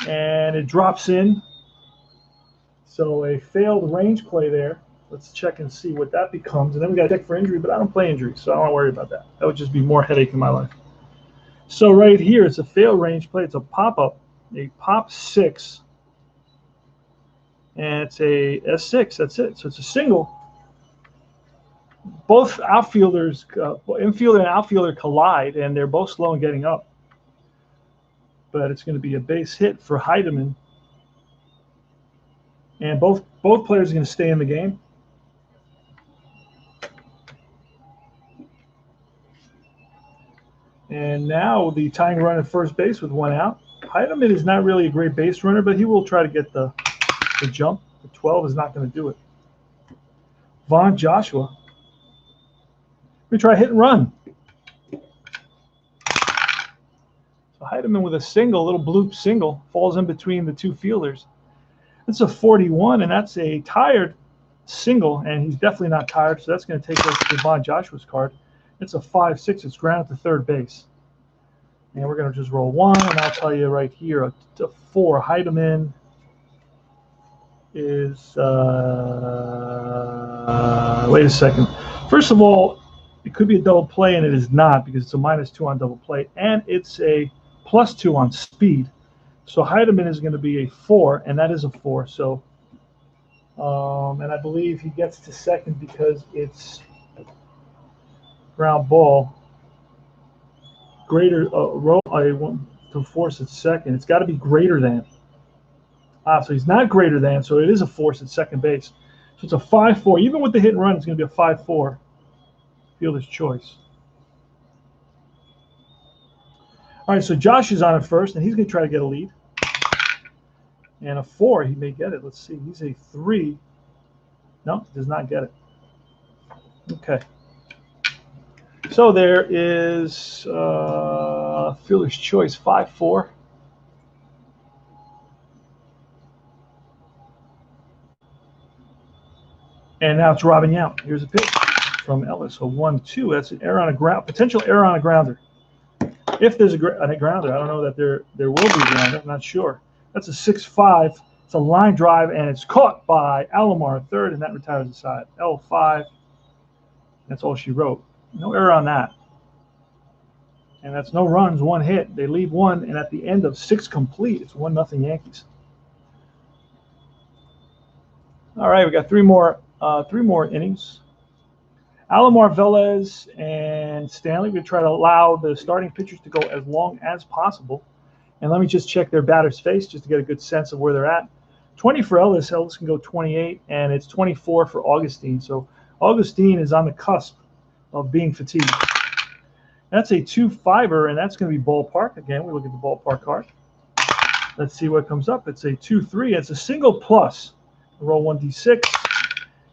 Speaker 1: and it drops in. So a failed range play there. Let's check and see what that becomes. And then we got to check for injury, but I don't play injury, so I don't want to worry about that. That would just be more headache in my life. So right here, it's a failed range play. It's a pop-up, a pop 6, and it's a S6. That's it. So it's a single. Both outfielders, infielder and outfielder, collide, and they're both slow in getting up. But it's going to be a base hit for Heidemann, and both players are going to stay in the game. And now the tying run at first base with 1 out. Heidemann is not really a great base runner, but he will try to get the jump. The 12 is not going to do it. Von Joshua. We try hit and run. So Heidemann with a single, little bloop single, falls in between the 2 fielders. It's a 41, and that's a tired single, and he's definitely not tired, so that's going to take us to Von Joshua's card. It's a 5-6. It's grounded to third base. And we're going to just roll 1, and I'll tell you right here, a 4. Heidemann is, wait a second. First of all, it could be a double play, and it is not because it's a -2 on double play, and it's a +2 on speed. So Heidemann is going to be a 4, and that is a 4. So, and I believe he gets to second because it's ground ball. greater roll. I want to force at second. It's got to be greater than. So he's not greater than, so it is a force at second base. So it's a 5-4. Even with the hit and run, it's going to be a 5-4 fielder's choice. All right, so Josh is on at first, and he's going to try to get a lead. And a 4, he may get it. Let's see. He's a 3. No, does not get it. Okay. So there is fielder's choice, 5-4. And now it's Robin Yount. Here's a pitch from Ellis. A 1-2. That's an error on a ground, potential error on a grounder. If there's a grounder, I don't know that there will be a grounder. I'm not sure. That's a 6-5. It's a line drive, and it's caught by Alomar, third, and that retires the side. L5. That's all she wrote. No error on that. And that's no runs, 1 hit. They leave 1, and at the end of 6 complete, it's 1-0 Yankees. All right, we got three more innings. Alomar, Velez, and Stanley. We try to allow the starting pitchers to go as long as possible. And let me just check their batter's face just to get a good sense of where they're at. 20 for Ellis. Ellis can go 28, and it's 24 for Augustine. So Augustine is on the cusp of being fatigued. That's a 2-5er, and that's going to be ballpark. Again, we look at the ballpark card. Let's see what comes up. It's a 2-3. It's a single plus. Roll 1d6.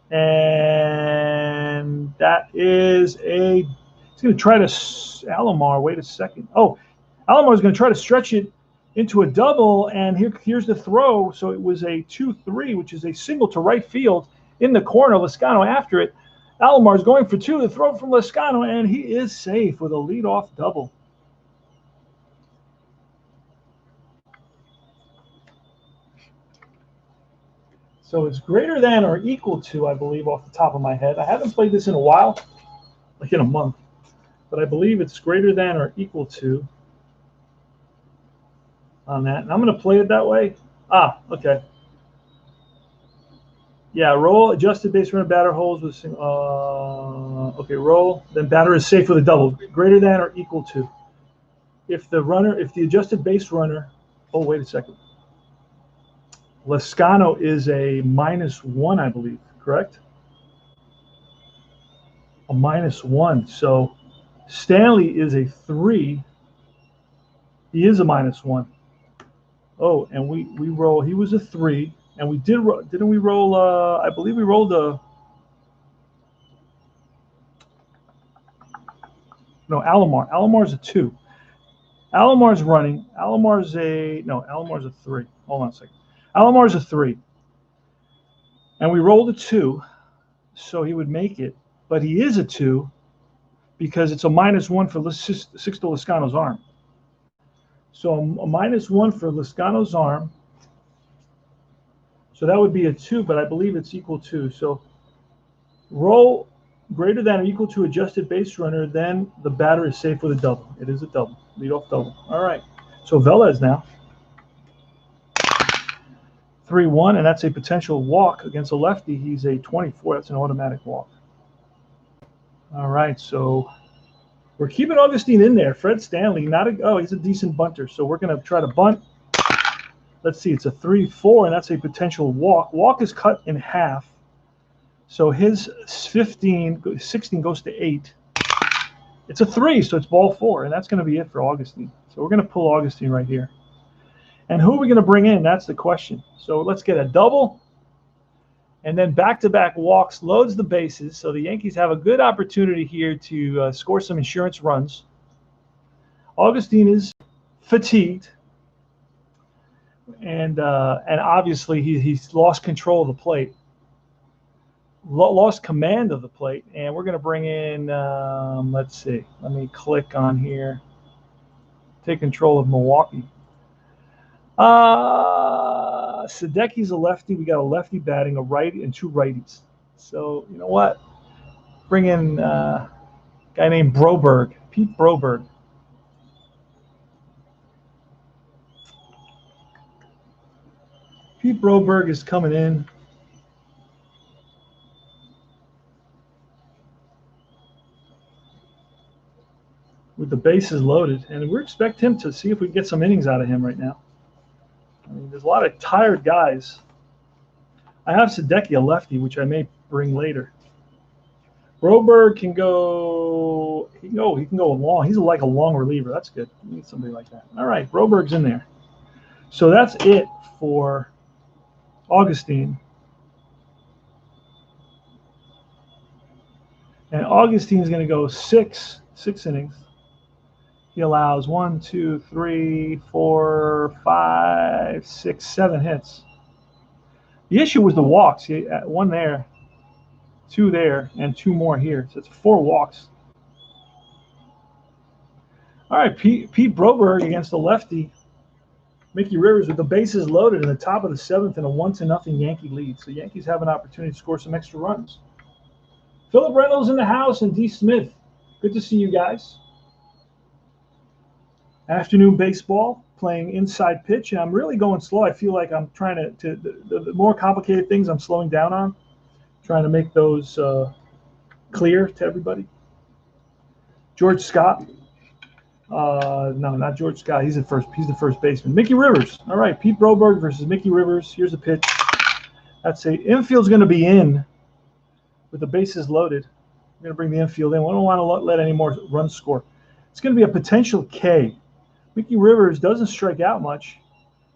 Speaker 1: And that is a – it's going to try to – Alomar, wait a second. Oh, Alomar is going to try to stretch it into a double, and here's the throw. So it was a 2-3, which is a single to right field in the corner. Lezcano after it. Alomar is going for 2. The throw from Lezcano, and he is safe with a leadoff double. So it's greater than or equal to, I believe, off the top of my head. I haven't played this in a while, like in a month. But I believe it's greater than or equal to on that. And I'm going to play it that way. Okay. Yeah, roll, adjusted base runner, batter holds with okay, roll, then batter is safe with a double. Greater than or equal to. If the adjusted base runner, oh, wait a second. Lezcano is a -1, I believe, correct? A -1. So Stanley is a 3. He is a -1. Oh, and we roll. He was a 3, and we didn't we roll? I believe we rolled a. No, Alomar. Alomar's a 2. Alomar's running. Alomar's a 3. Hold on a second. Alomar's a 3, and we rolled a 2, so he would make it. But he is a 2 because it's a -1 for Sixto Lezcano's arm. So a -1 for Lezcano's arm. So that would be a 2, but I believe it's equal to. So roll greater than or equal to adjusted base runner, then the batter is safe with a double. It is a double, leadoff double. All right. So Velez now. 3-1, and that's a potential walk against a lefty. He's a 24. That's an automatic walk. All right, so we're keeping Augustine in there. Fred Stanley, he's a decent bunter. So we're going to try to bunt. Let's see, it's a 3-4, and that's a potential walk. Walk is cut in half. So his 16 goes to 8. It's a 3, so it's ball 4, and that's going to be it for Augustine. So we're going to pull Augustine right here. And who are we going to bring in? That's the question. So let's get a double, and then back-to-back walks, loads the bases. So the Yankees have a good opportunity here to score some insurance runs. Augustine is fatigued, and obviously he's lost control of the plate, lost command of the plate. And we're going to bring in, let's see, let me click on here, take control of Milwaukee. Sadecki's a lefty. We got a lefty batting, a righty, and 2 righties. So you know what? Bring in a guy named Broberg, Pete Broberg. Pete Broberg is coming in. We with the bases loaded, and we expect him to see if we can get some innings out of him right now. I mean, there's a lot of tired guys. I have Sadecki, a lefty, which I may bring later. Broberg can go. He can go long. He's like a long reliever. That's good. We need somebody like that. All right, Broberg's in there. So that's it for Augustine. And Augustine's going to go six innings. He allows 1, 2, 3, 4, 5, 6, 7 hits. The issue was the walks. He had one there, 2 there, and 2 more here. So it's 4 walks. All right, Pete Broberg against the lefty, Mickey Rivers, with the bases loaded in the top of the 7th and a 1-0 Yankee lead. So Yankees have an opportunity to score some extra runs. Philip Reynolds in the house and D. Smith. Good to see you guys. Afternoon baseball, playing inside pitch, and I'm really going slow. I feel like I'm trying to the more complicated things I'm slowing down on, trying to make those clear to everybody. George Scott. No, not George Scott. He's the first baseman. Mickey Rivers. All right, Pete Broberg versus Mickey Rivers. Here's a pitch. That's a infield's going to be in with the bases loaded. We're going to bring the infield in. We don't want to let any more runs score. It's going to be a potential K. Mickey Rivers doesn't strike out much.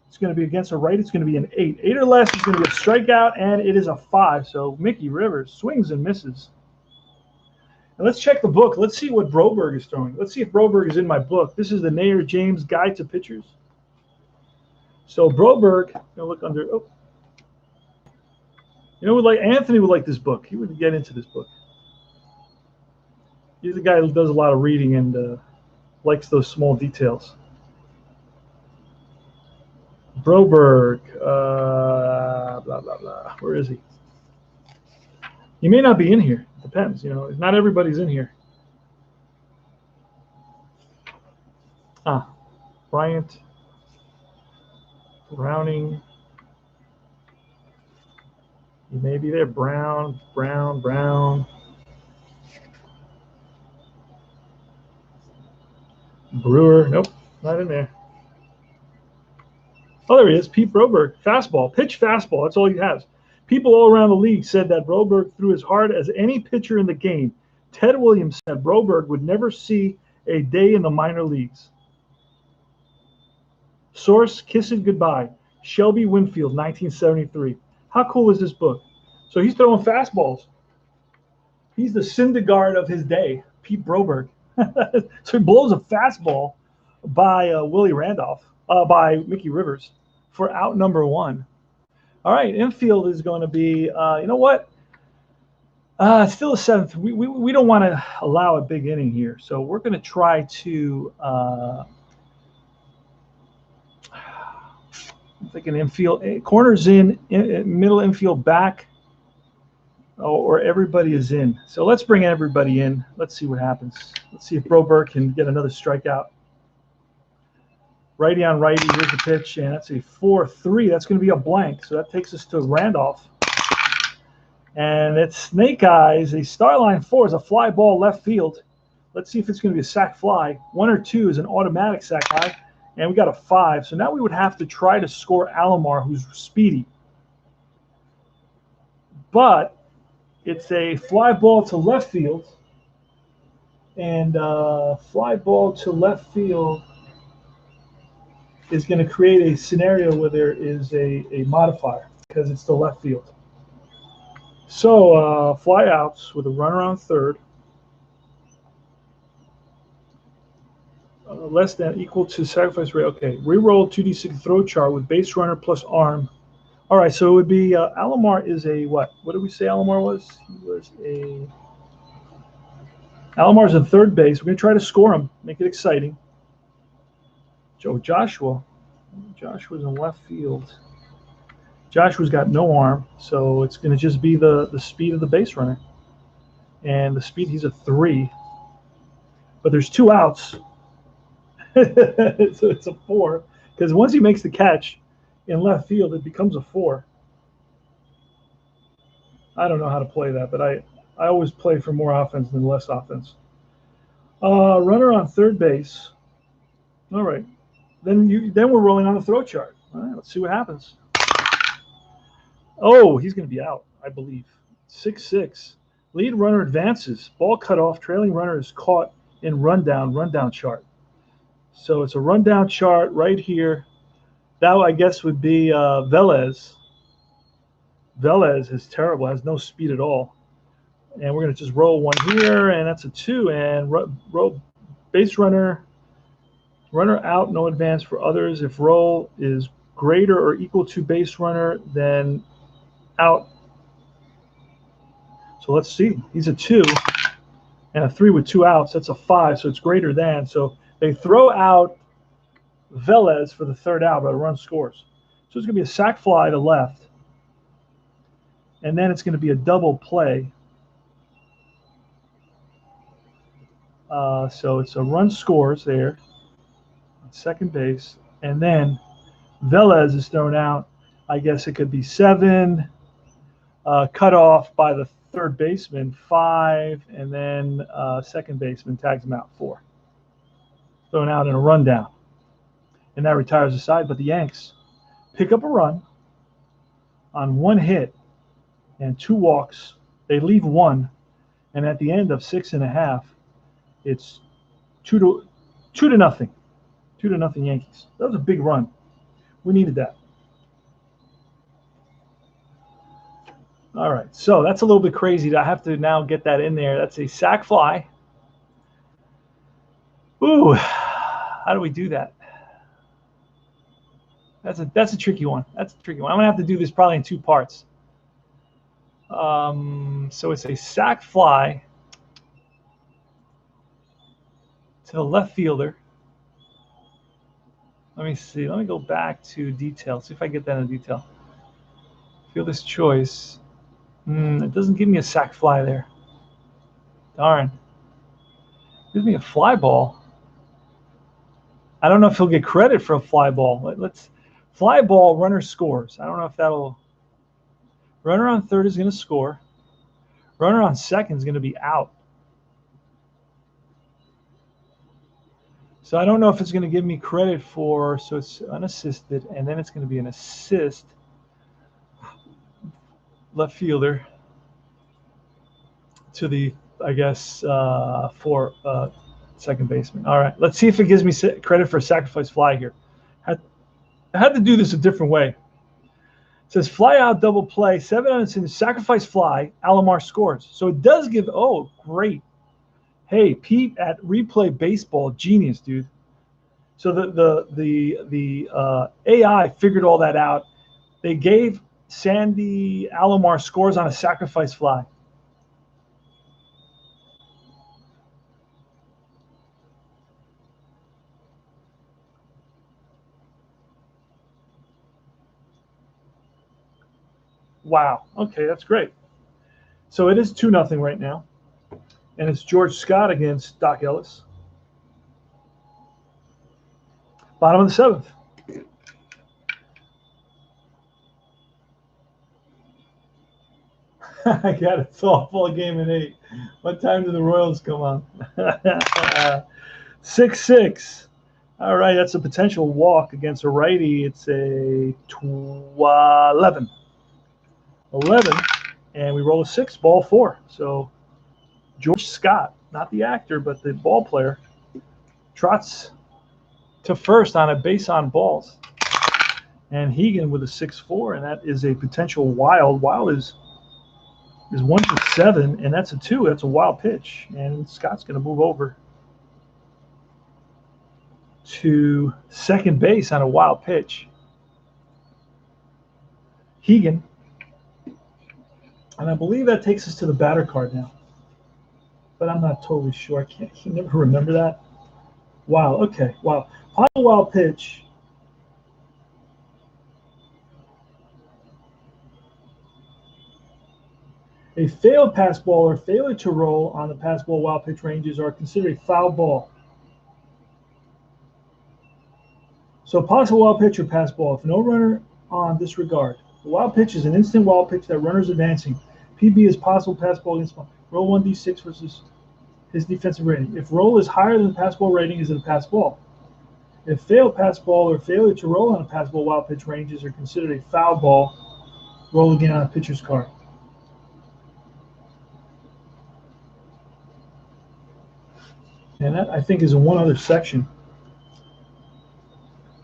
Speaker 1: It's going to be against a right. It's going to be an 8. 8 or less is going to be a strikeout, and it is a 5. So Mickey Rivers swings and misses. And let's check the book. Let's see what Broberg is throwing. Let's see if Broberg is in my book. This is the Nayer James Guide to Pitchers. So Broberg, look under. Oh, like Anthony would like this book. He would get into this book. He's a guy who does a lot of reading and likes those small details. Broberg, blah, blah, blah. Where is he? He may not be in here. Depends, not everybody's in here. Bryant, Browning. He may be there. Brown. Brewer, nope, not in there. Oh, there he is, Pete Broberg. Fastball, pitch fastball, that's all he has. People all around the league said that Broberg threw as hard as any pitcher in the game. Ted Williams said Broberg would never see a day in the minor leagues. Source, Kiss It Goodbye, Shelby Winfield, 1973. How cool is this book? So he's throwing fastballs. He's the Syndergaard of his day, Pete Broberg. So he blows a fastball by Willie Randolph, by Mickey Rivers for out number 1. All right, infield is going to be, you know what? It's still a 7th. We don't want to allow a big inning here, so we're going to try to I'm thinking infield, corners in, middle infield back, or everybody is in. So let's bring everybody in. Let's see what happens. Let's see if Broberg can get another strikeout. Righty on righty, here's the pitch, and that's a 4-3. That's going to be a blank, so that takes us to Randolph. And it's Snake Eyes. A star line 4 is a fly ball left field. Let's see if it's going to be a sac fly. 1 or 2 is an automatic sac fly, and we got a 5. So now we would have to try to score Alomar, who's speedy. But it's a fly ball to left field, and fly ball to left field is going to create a scenario where there is a modifier because it's the left field. So fly outs with a runner on third, less than equal to sacrifice rate. Okay, reroll 2d6 throw chart with base runner plus arm. All right, so it would be Alomar is a what? What did we say Alomar was? He was a Alomar's in third base. We're going to try to score him, make it exciting. Joshua's in left field. Joshua's got no arm, so it's going to just be the speed of the base runner. And the speed, he's a 3. But there's 2 outs. So it's a 4. Because once he makes the catch in left field, it becomes a 4. I don't know how to play that, but I always play for more offense than less offense. Runner on third base. All right. Then we're rolling on the throw chart. All right, let's see what happens. Oh, he's going to be out, I believe. 6-6. Lead runner advances. Ball cut off. Trailing runner is caught in rundown chart. So it's a rundown chart right here. That, I guess, would be Velez. Velez is terrible, has no speed at all. And we're going to just roll one here, and that's a 2. And roll base runner out, no advance for others. If roll is greater or equal to base runner, then out. So let's see. He's a 2 and a 3 with 2 outs. That's a 5, so it's greater than. So they throw out Velez for the third out, but a run scores. So it's going to be a sac fly to left, and then it's going to be a double play. So it's a run scores there on second base, and then Velez is thrown out. I guess it could be 7, cut off by the third baseman, 5, and then second baseman tags him out, 4. Thrown out in a rundown. And that retires the side, but the Yanks pick up a run on 1 hit and 2 walks. They leave 1, and at the end of 6.5, it's 2-0. 2-0 Yankees. That was a big run. We needed that. All right, so that's a little bit crazy. I have to now get that in there. That's a sac fly. Ooh, how do we do that? That's a tricky one. That's a tricky one. I'm gonna have to do this probably in 2 parts. So it's a sac fly to the left fielder. Let me see. Let me go back to detail. See if I get that in detail. Fielder's choice. It doesn't give me a sac fly there. Darn. It gives me a fly ball. I don't know if he'll get credit for a fly ball. Let's fly ball, runner scores. I don't know if that'll. Runner on third is going to score. Runner on second is going to be out. So I don't know if it's going to give me credit for, so it's unassisted, and then it's going to be an assist. Left fielder to the, I guess, for second baseman. All right, let's see if it gives me credit for a sacrifice fly here. I had to do this a different way. It says fly out, double play, 7 outs in sacrifice fly, Alomar scores. So it does give, oh, great. Hey, Pete at Replay Baseball, genius, dude. So the AI figured all that out. They gave Sandy Alomar scores on a sacrifice fly. Wow. Okay, that's great. So it is 2-0 right now. And it's George Scott against Doc Ellis. Bottom of the 7th. I got a softball game at 8. What time do the Royals come on? 6-6. All right, that's a potential walk against a righty. It's a 11. 11, and we roll a 6, ball 4. So George Scott, not the actor, but the ball player, trots to first on a base on balls. And Hegan with a 6-4, and that is a potential wild. Wild is 1 for 7, and that's a 2. That's a wild pitch. And Scott's going to move over to second base on a wild pitch. Hegan. And I believe that takes us to the batter card now. But I'm not totally sure. I can never remember that. Wow, okay, wow. On a wild pitch. A failed pass ball or failure to roll on the pass ball wild pitch ranges are considered a foul ball. So possible wild pitch or pass ball. If no runner on, disregard. The wild pitch is an instant wild pitch that runners advancing. PB is possible pass ball against ball. Roll 1d6 versus. his defensive rating. If roll is higher than the pass ball rating, is it a pass ball? If failed pass ball or failure to roll on a pass ball while pitch ranges are considered a foul ball, roll again on a pitcher's card. And that, I think, is in one other section.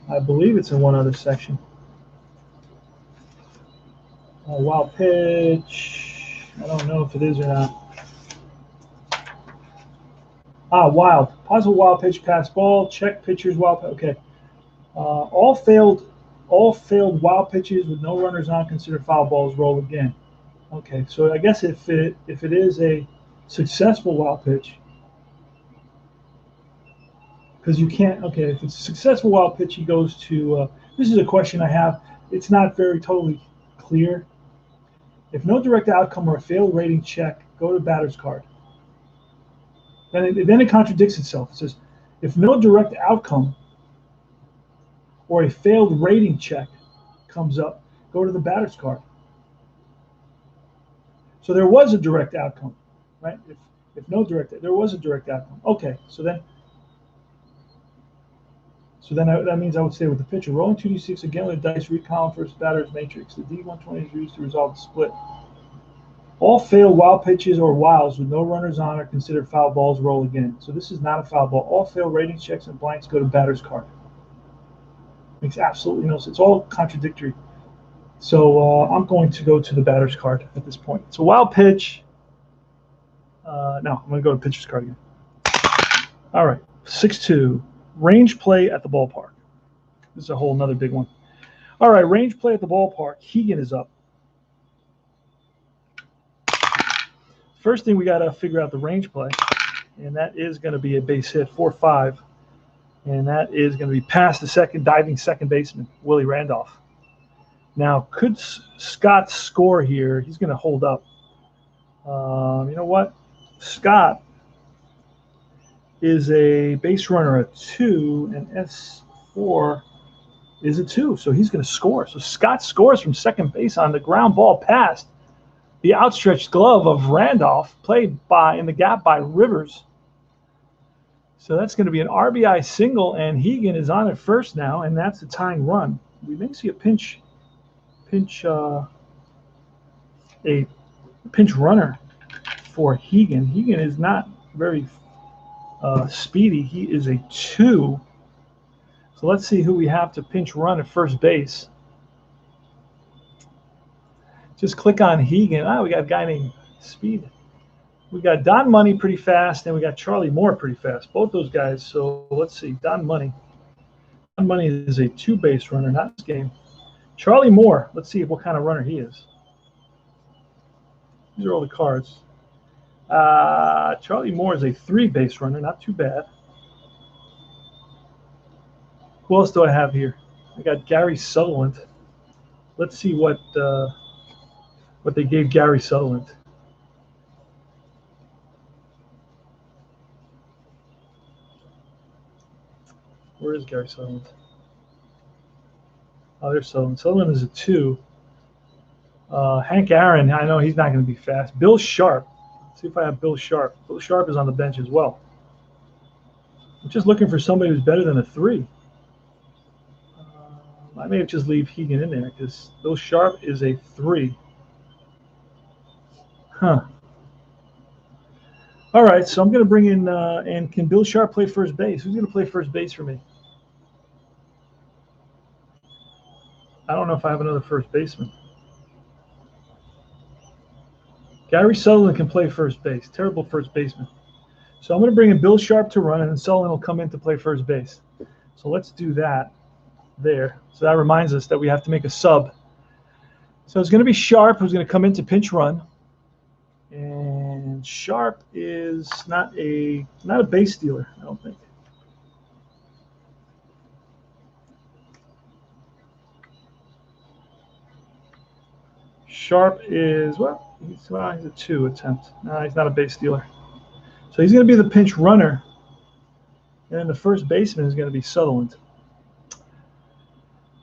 Speaker 1: I believe it's in one other section. Wild pitch. I don't know if it is or not. Wild. Possible wild pitch, pass ball, check pitchers, wild. Okay. All failed wild pitches with no runners on considered foul balls, roll again. Okay, so I guess if it is a successful wild pitch, because you can't. Okay, if it's a successful wild pitch, he goes to. This is a question I have. It's not very totally clear. If no direct outcome or a failed rating check, go to batter's card. Then it contradicts itself. It says, if no direct outcome or a failed rating check comes up, go to the batter's card. So there was a direct outcome, right? If no direct, there was a direct outcome. Okay, so then that means I would stay with the pitcher. Rolling 2d6 again with the dice, recolumn first batter's matrix. The D120 is used to resolve the split. All failed wild pitches or wilds with no runners on are considered foul balls, roll again. So this is not a foul ball. All failed rating checks and blanks go to batter's card. Makes absolutely no sense. It's all contradictory. So I'm going to go to the batter's card at this point. It's a wild pitch. No, I'm going to go to pitcher's card again. All right, 6-2. Range play at the ballpark. This is a whole nother big one. All right, range play at the ballpark. Hegan is up. First thing we got to figure out the range play, and that is going to be a base hit, 4-5, and that is going to be past the diving second baseman, Willie Randolph. Now, could Scott score here? He's going to hold up. You know what? Scott is a base runner at 2, and S4 is a 2, so he's going to score. So Scott scores from second base on the ground ball past the outstretched glove of Randolph, played in the gap by Rivers. So that's going to be an RBI single, and Hegan is on at first now, and that's a tying run. We may see a pinch runner for Hegan. Hegan is not very speedy. He is a 2. So let's see who we have to pinch run at first base. Just click on Hegan. We got a guy named Speed. We got Don Money pretty fast, and we got Charlie Moore pretty fast. Both those guys. So let's see. Don Money. Don Money is a 2-base runner, not this game. Charlie Moore. Let's see what kind of runner he is. These are all the cards. Charlie Moore is a 3-base runner. Not too bad. Who else do I have here? I got Gary Sutherland. Let's see what they gave Gary Sutherland. Where is Gary Sutherland? Oh, there's Sutherland. Sutherland is a 2. Hank Aaron, I know he's not going to be fast. Bill Sharp. Let's see if I have Bill Sharp. Bill Sharp is on the bench as well. I'm just looking for somebody who's better than a 3. I may have just leave Hegan in there because Bill Sharp is a 3. Huh. All right, so I'm going to bring in, and can Bill Sharp play first base? Who's going to play first base for me? I don't know if I have another first baseman. Gary Sutherland can play first base. Terrible first baseman. So I'm going to bring in Bill Sharp to run, and then Sutherland will come in to play first base. So let's do that there. So that reminds us that we have to make a sub. So it's going to be Sharp who's going to come in to pinch run. And Sharp is not a base stealer, I don't think. Sharp is, he's a 2 attempt. No, he's not a base stealer. So he's going to be the pinch runner. And then the first baseman is going to be Sutherland.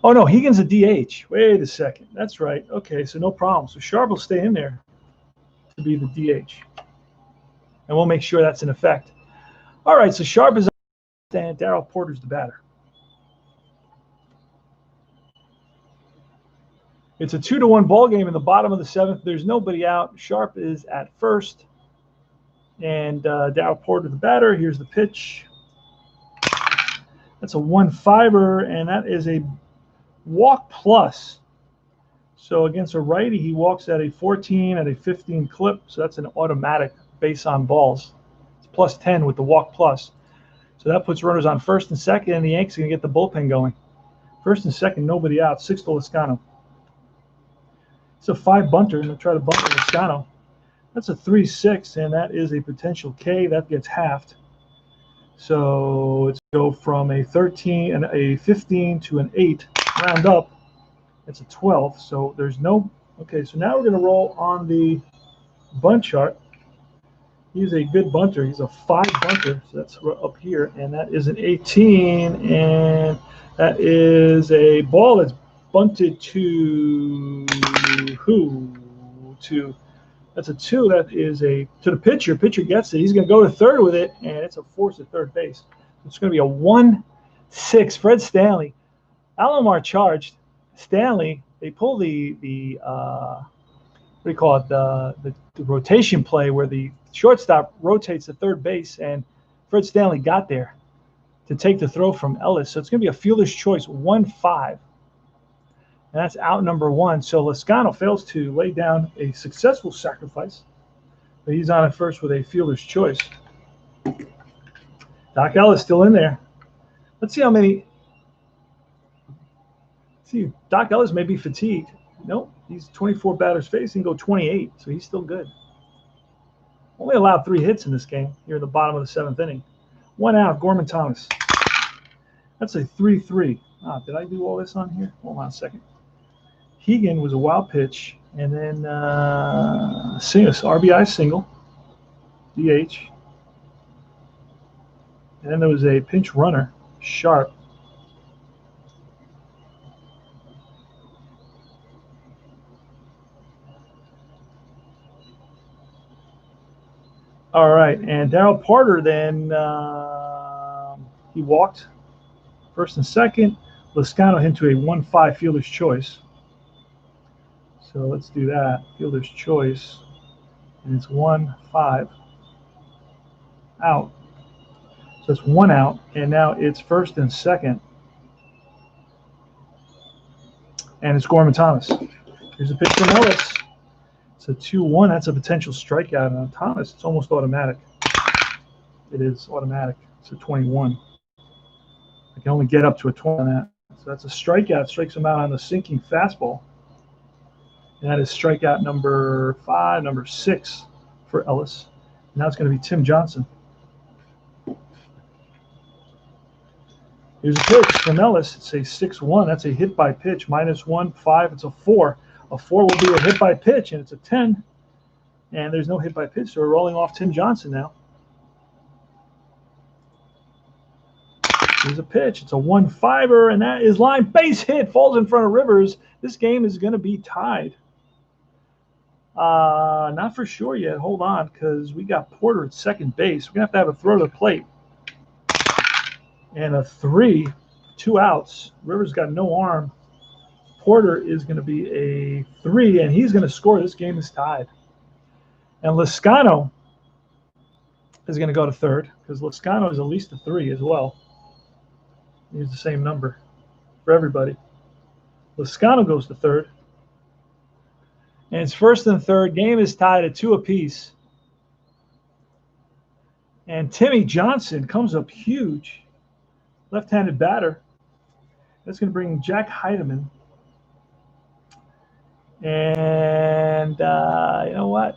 Speaker 1: Oh, no, Hegan's a DH. Wait a second. That's right. Okay, so no problem. So Sharp will stay in there to be the DH. and we'll make sure that's in effect. All right, so Sharp is up, and Darryl Porter's the batter. It's a 2-1 ball game in the bottom of the seventh. There's nobody out. Sharp is at first, and Darryl Porter the batter. Here's the pitch. That's a 1-5er, and that is a walk plus. So against a righty, he walks at a 14, at a 15 clip. So that's an automatic base on balls. It's plus 10 with the walk plus. So that puts runners on first and second, and the Yankees are going to get the bullpen going. First and second, nobody out. 6 to Lezcano. It's a 5 bunter, and they'll try to bunt with Lezcano. That's a 3-6, and that is a potential K. That gets halved. So it's go from a 13 and a 15 to an 8. Round up. It's a 12. So there's no. Okay, so now we're going to roll on the bunt chart. He's a good bunter. He's a 5 bunter. So that's up here, and that is an 18, and that is a ball that's bunted to who? To that's a 2. That is a to the pitcher. Pitcher gets it. He's going to go to third with it, and it's a force at third base. It's going to be a 1-6. Fred Stanley. Alomar charged. Stanley. They pull the what do you call it? The rotation play where the shortstop rotates to third base, and Fred Stanley got there to take the throw from Ellis. So it's going to be a fielder's choice, 1-5. And that's out number 1. So Lezcano fails to lay down a successful sacrifice, but he's on at first with a fielder's choice. Doc Ellis still in there. Let's see how many. See, Doc Ellis may be fatigued. Nope, he's 24 batters faced. He can go 28, so he's still good. Only allowed 3 hits in this game here in the bottom of the 7th inning. 1 out, Gorman Thomas. That's a 3-3. Did I do all this on here? Hold on a second. Hegan was a wild pitch, and then RBI single, DH. And then there was a pinch runner, Sharp. All right, and Darryl Porter then he walked first and second. Lezcano into a 1-5 fielder's choice. So let's do that. Fielder's choice, and it's 1-5 out. So it's 1 out, and now it's first and second, and it's Gorman Thomas. Here's a pitch from Ellis. It's a 2-1. That's a potential strikeout. And on Thomas, it's almost automatic. It is automatic. It's a 21. I can only get up to a 20 on that. So that's a strikeout. Strikes him out on the sinking fastball. And that is strikeout number 5, number 6 for Ellis. And now it's going to be Tim Johnson. Here's a pitch from Ellis. It's a 6-1. That's a hit by pitch. -1, 5. It's a 4. A 4 will be a hit by pitch, and it's a 10. And there's no hit by pitch, so we're rolling off Tim Johnson now. Here's a pitch. It's a 1-5er, and that is line base hit. Falls in front of Rivers. This game is going to be tied. Not for sure yet. Hold on, because we got Porter at second base. We're going to have a throw to the plate. And a 3, 2 outs. Rivers got no arm. Porter is going to be a 3, and he's going to score. This game is tied. And Lezcano is going to go to third, because Lezcano is at least a 3 as well. Here's the same number for everybody. Lezcano goes to third. And it's first and third. Game is tied at 2 apiece. And Timmy Johnson comes up huge. Left-handed batter. That's going to bring Jack Heidemann. And you know what?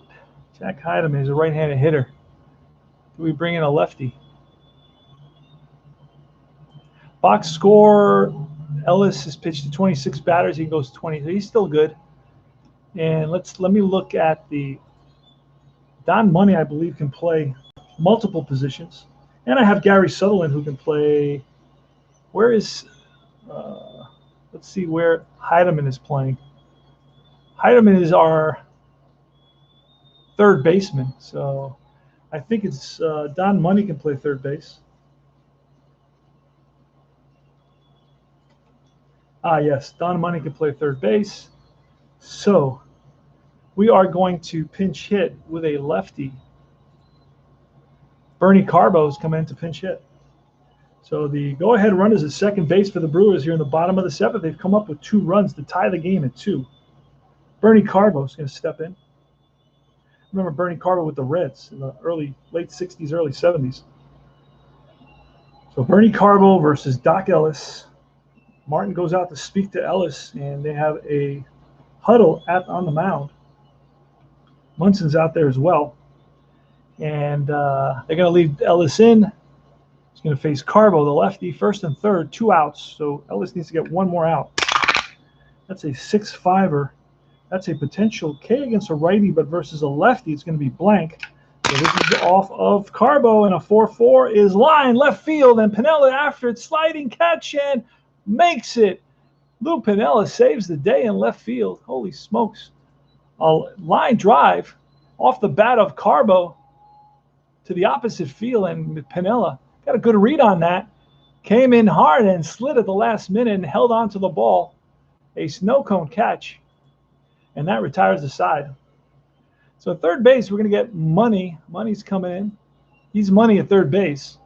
Speaker 1: Jack Heidemann is a right-handed hitter. Do we bring in a lefty? Box score, Ellis has pitched to 26 batters. He goes 20. So he's still good. And let me look at the Don Money, I believe, can play multiple positions. And I have Gary Sutherland who can play. Where is let's see where Heidemann is playing. Heidemann is our third baseman. So I think it's Don Money can play third base. Ah, yes, Don Money can play third base. So we are going to pinch hit with a lefty. Bernie Carbo is coming in to pinch hit. So the go-ahead run is at second base for the Brewers here in the bottom of the seventh. They've come up with 2 runs to tie the game at 2. Bernie Carbo is going to step in. Remember Bernie Carbo with the Reds in the late 60s, early 70s. So Bernie Carbo versus Doc Ellis. Martin goes out to speak to Ellis, and they have a huddle on the mound. Munson's out there as well. And they're going to leave Ellis in. He's going to face Carbo, the lefty, first and third, 2 outs. So Ellis needs to get 1 more out. That's a 6-5er. That's a potential K against a righty, but versus a lefty, it's going to be blank. So this is off of Carbo, and a 4-4 is line left field, and Piniella after it, sliding catch, and makes it. Lou Piniella saves the day in left field. Holy smokes. A line drive off the bat of Carbo to the opposite field, and Piniella got a good read on that. Came in hard and slid at the last minute and held on to the ball. A snow cone catch, and that retires the side. So at third base, we're going to get Money. Money's coming in. He's Money at third base.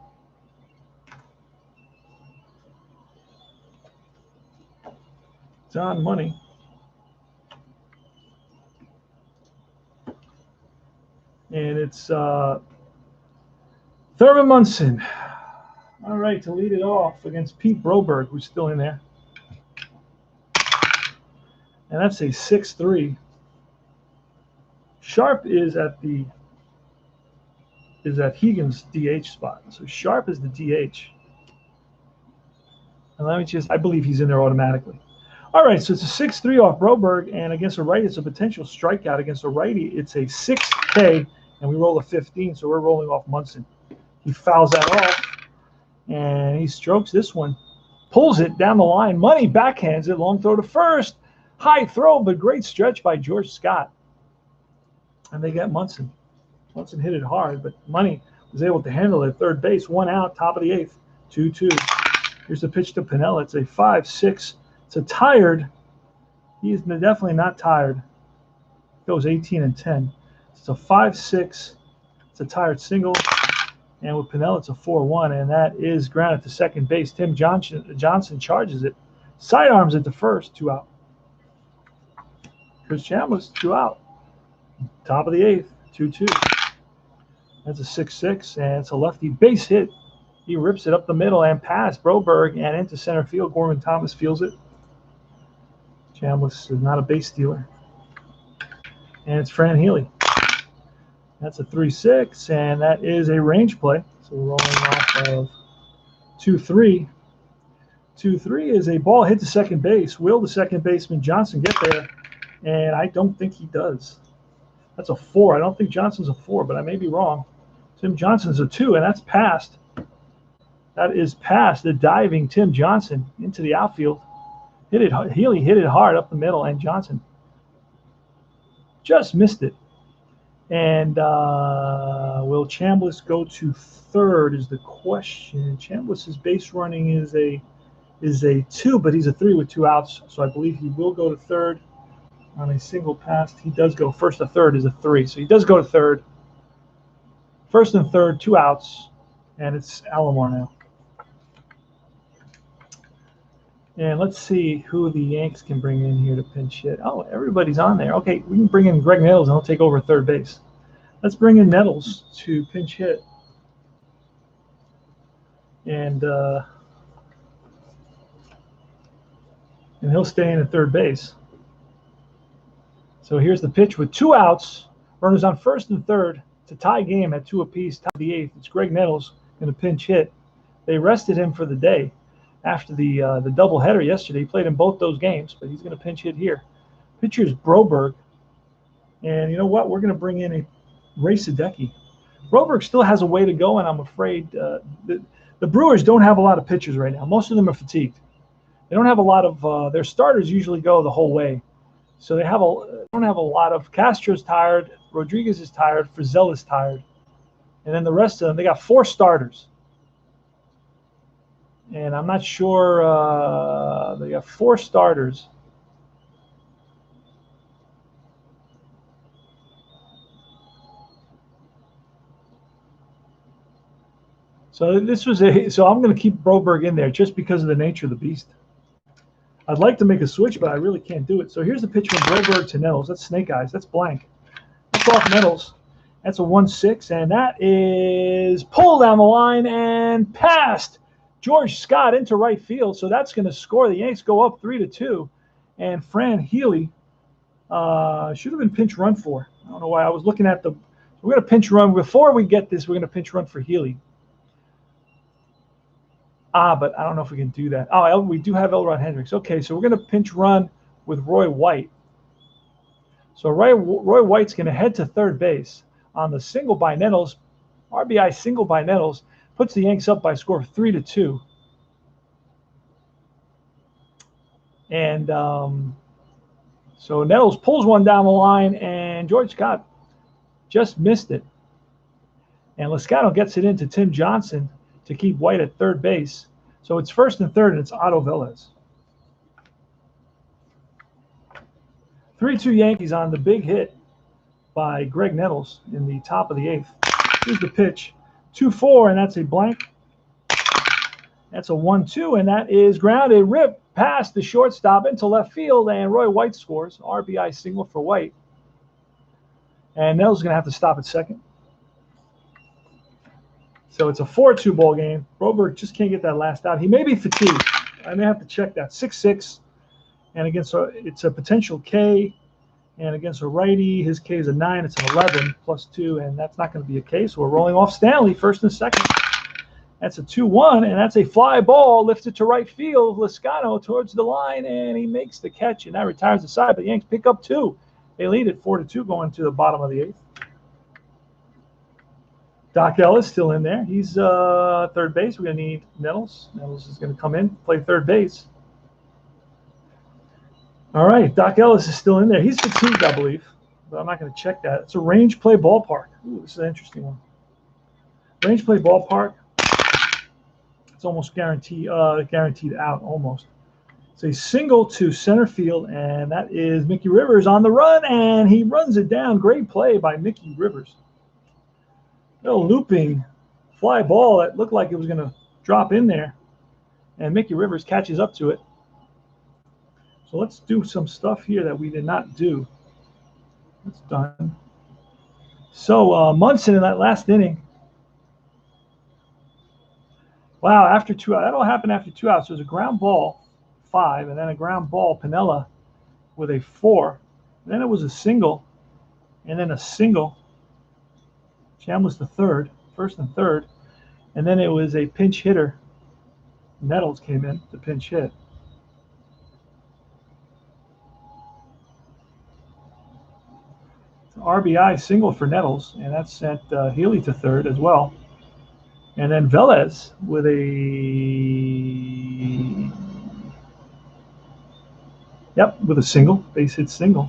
Speaker 1: John Money. And it's Thurman Munson. All right, to lead it off against Pete Broberg, who's still in there. And that's a 6-3. Sharp is at Higgins' DH spot. So Sharp is the DH. And I believe he's in there automatically. All right, so it's a 6-3 off Broberg, and against a righty, it's a potential strikeout. Against a righty, it's a 6K, and we roll a 15, so we're rolling off Munson. He fouls that off, and he strokes this one, pulls it down the line. Money backhands it, long throw to first. High throw, but great stretch by George Scott. And they get Munson. Munson hit it hard, but Money was able to handle it at third base. 1 out, top of the 8th, 2-2. Here's the pitch to Piniella. It's a 5-6. It's a tired. He is definitely not tired. Goes 18-10. It's a 5-6. It's a tired single. And with Piniella, it's a 4-1, and that is grounded to second base. Tim Johnson charges it. Sidearms it to first, 2 out. Chris Chambliss, 2 out. Top of the 8th, 2-2. That's a 6-6, and it's a lefty base hit. He rips it up the middle and past Broberg and into center field. Gorman Thomas feels it. Chambliss is not a base stealer. And it's Fran Healy. That's a 3-6, and that is a range play. So we're rolling off of 2-3. 2-3 is a ball hit to second base. Will the second baseman Johnson get there? And I don't think he does. That's a 4. I don't think Johnson's a 4, but I may be wrong. Tim Johnson's a 2, and that's past. That is past the diving Tim Johnson into the outfield. Healy hit it hard up the middle, and Johnson just missed it. And will Chambliss go to third is the question. Chambliss's base running is a 2, but he's a 3 with 2 outs. So I believe he will go to third on a single pass. He does go first to third is a 3. So he does go to third. First and third, 2 outs. And it's Alomar now. And let's see who the Yanks can bring in here to pinch hit. Oh, everybody's on there. Okay, we can bring in Greg Nettles, and he'll take over third base. Let's bring in Nettles to pinch hit. And he'll stay in at third base. So here's the pitch with 2 outs. Runners on first and third to tie game at 2 apiece, top of the 8th. It's Greg Nettles going to pinch hit. They rested him for the day. After the doubleheader yesterday, he played in both those games, but he's going to pinch hit here. Pitcher is Broberg, and you know what? We're going to bring in a Ray Sadecki. Broberg still has a way to go, and I'm afraid the Brewers don't have a lot of pitchers right now. Most of them are fatigued. They don't have a lot of their starters usually go the whole way, so they don't have a lot of. Castro's tired, Rodriguez is tired, Frizzell is tired. And then the rest of them, they got 4 starters. And I'm not sure, they got 4 starters. So this was so I'm going to keep Broberg in there just because of the nature of the beast. I'd like to make a switch, but I really can't do it. So here's the pitch from Broberg to Nettles. That's Snake Eyes. That's blank. That's off Nettles. That's a 1-6, and that is pulled down the line and passed George Scott into right field. So that's going to score. The Yanks go up 3-2, and Fran Healy should have been pinch run for. I don't know why. I was looking at the. We're going to pinch run before we get this. We're going to pinch run for Healy. But I don't know if we can do that. Oh, we do have Elrod Hendricks. Okay, so we're going to pinch run with Roy White. So Roy White's going to head to third base on the single by Nettles. RBI single by Nettles puts the Yanks up by a score of 3-2. And so Nettles pulls one down the line, and George Scott just missed it. And Loscano gets it into Tim Johnson to keep White at third base. So it's first and third, and it's Otto Velez. 3-2 Yankees on the big hit by Greg Nettles in the top of the 8th. Here's the pitch. 2-4, and that's a blank. That's a 1-2, and that is grounded, rip past the shortstop into left field, and Roy White scores. RBI single for White. And Nettles is going to have to stop at second. So it's a 4-2 ball game. Broberg just can't get that last out. He may be fatigued. I may have to check that. 6-6, and against it's a potential K, and against a righty, his K is a 9. It's an 11 plus 2, and that's not going to be a K. So we're rolling off Stanley, first and second. That's a 2-1, and that's a fly ball lifted to right field. Loscano towards the line, and he makes the catch, and that retires the side. But the Yanks pick up 2. They lead at 4-2 going to the bottom of the 8th. Doc Ellis still in there. He's third base. We're going to need Nettles. Nettles is going to come in, play third base. All right, Doc Ellis is still in there. He's fatigued, I believe, but I'm not going to check that. It's a range play ballpark. Ooh, this is an interesting one. Range play ballpark. It's almost guaranteed out, almost. It's a single to center field, and that is Mickey Rivers on the run, and he runs it down. Great play by Mickey Rivers. Little looping fly ball that looked like it was going to drop in there, and Mickey Rivers catches up to it. So let's do some stuff here that we did not do. That's done. So Munson in that last inning. Wow, after 2 outs. That all happened after 2 outs. There was a ground ball, 5, and then a ground ball, Piniella, with a 4. And then it was a single, and then a single. Jam was the third, first and third. And then it was a pinch hitter. Nettles came in to pinch hit. RBI single for Nettles, and that sent Healy to third as well. And then Velez with a single, base hit single.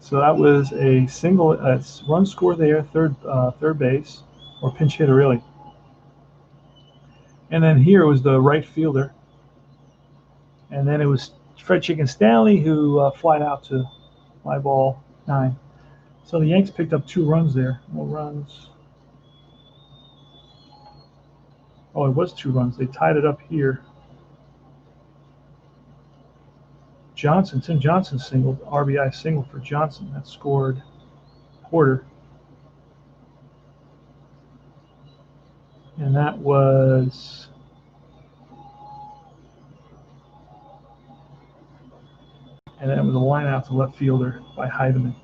Speaker 1: So that was a single, run score there, third base, or pinch hitter really. And then here was the right fielder. And then it was Fred Chicken Stanley who flied out to fly ball 9. So the Yanks picked up 2 runs there. No runs. Oh, it was 2 runs. They tied it up here. Tim Johnson singled, RBI single for Johnson. That scored Porter. And that was a line out to left fielder by Heidemann.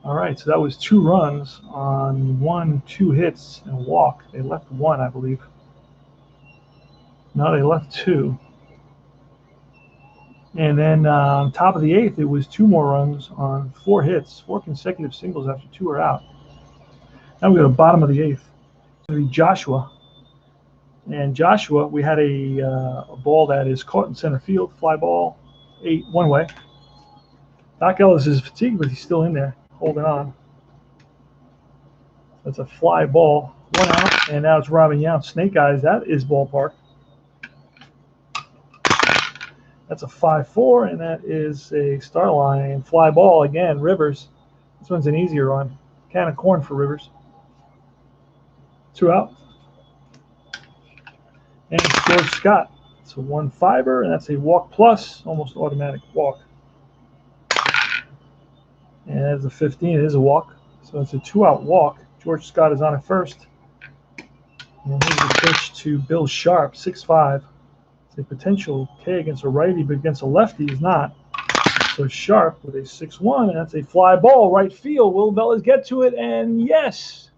Speaker 1: All right, so that was 2 runs on 2 hits and a walk. They left 1, I believe. No, they left 2. And then on top of the 8th, it was 2 more runs on 4 hits, 4 consecutive singles after 2 are out. Now we go to the bottom of the 8th. It's going to be Joshua. And Joshua, we had a ball that is caught in center field, fly ball, 8 one way. Doc Ellis is fatigued, but he's still in there, holding on. That's a fly ball. 1 out, and now it's Robin Yount. Snake Eyes, that is ballpark. That's a 5-4, and that is a start line. Fly ball again, Rivers. This one's an easier one. Can of corn for Rivers. 2 out. And it's George Scott. It's a 1-5er, and that's a walk plus, almost automatic walk. And as a 15, it is a walk. So it's a 2-out walk. George Scott is on at first. And here's the pitch to Bill Sharp, 6'5". It's a potential K against a righty, but against a lefty is not. So Sharp with a 6-1, and that's a fly ball, right field. Will Velez get to it? And yes,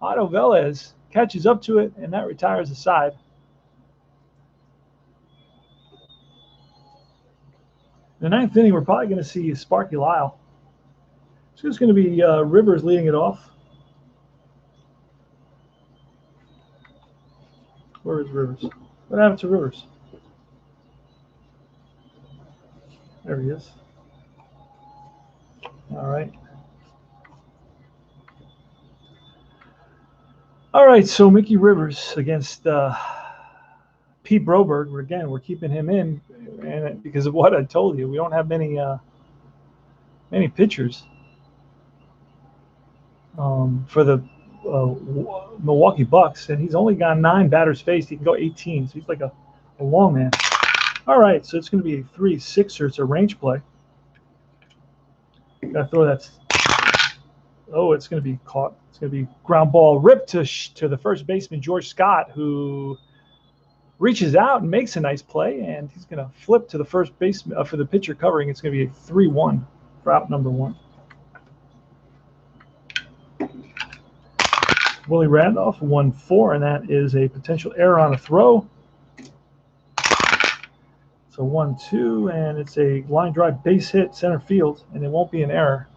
Speaker 1: Otto Velez catches up to it, and that retires the side. In the 9th inning, we're probably going to see Sparky Lyle. So it's going to be Rivers leading it off. Where is Rivers? What happened to Rivers? There he is. All right. All right, so Mickey Rivers against Pete Broberg. Again, we're keeping him in, and because of what I told you, we don't have many pitchers for the Milwaukee Bucks, and he's only got 9 batters faced. He can go 18, so he's like a long man. All right, so it's going to be a 3-6er. It's a range play. Got to throw that. Oh, it's going to be caught. It's going to be ground ball ripped to the first baseman, George Scott, who reaches out and makes a nice play, and he's going to flip to the first baseman for the pitcher covering. It's going to be a 3-1 for out number 1. Willie Randolph, 1-4, and that is a potential error on a throw. So 1-2, and it's a line drive base hit center field, and it won't be an error.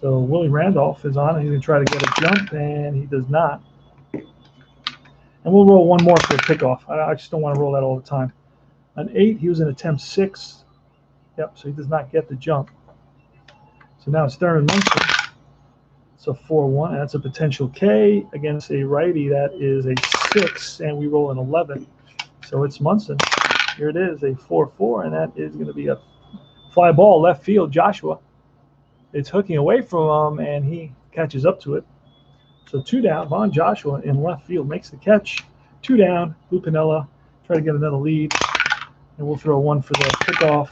Speaker 1: So Willie Randolph is on, and he's going to try to get a jump, and he does not. And we'll roll one more for a pickoff. I just don't want to roll that all the time. An 8, he was in attempt 6. Yep, so he does not get the jump. So now it's Thurman Munson. So 4-1, and that's a potential K against a righty. That is a 6, and we roll an 11. So it's Munson. Here it is, a 4-4, and that is going to be a fly ball left field. Joshua. It's hooking away from him, and he catches up to it. So 2 down. Von Joshua in left field makes the catch. 2 down. Lou Piniella try to get another lead, and we'll throw 1 for the pickoff.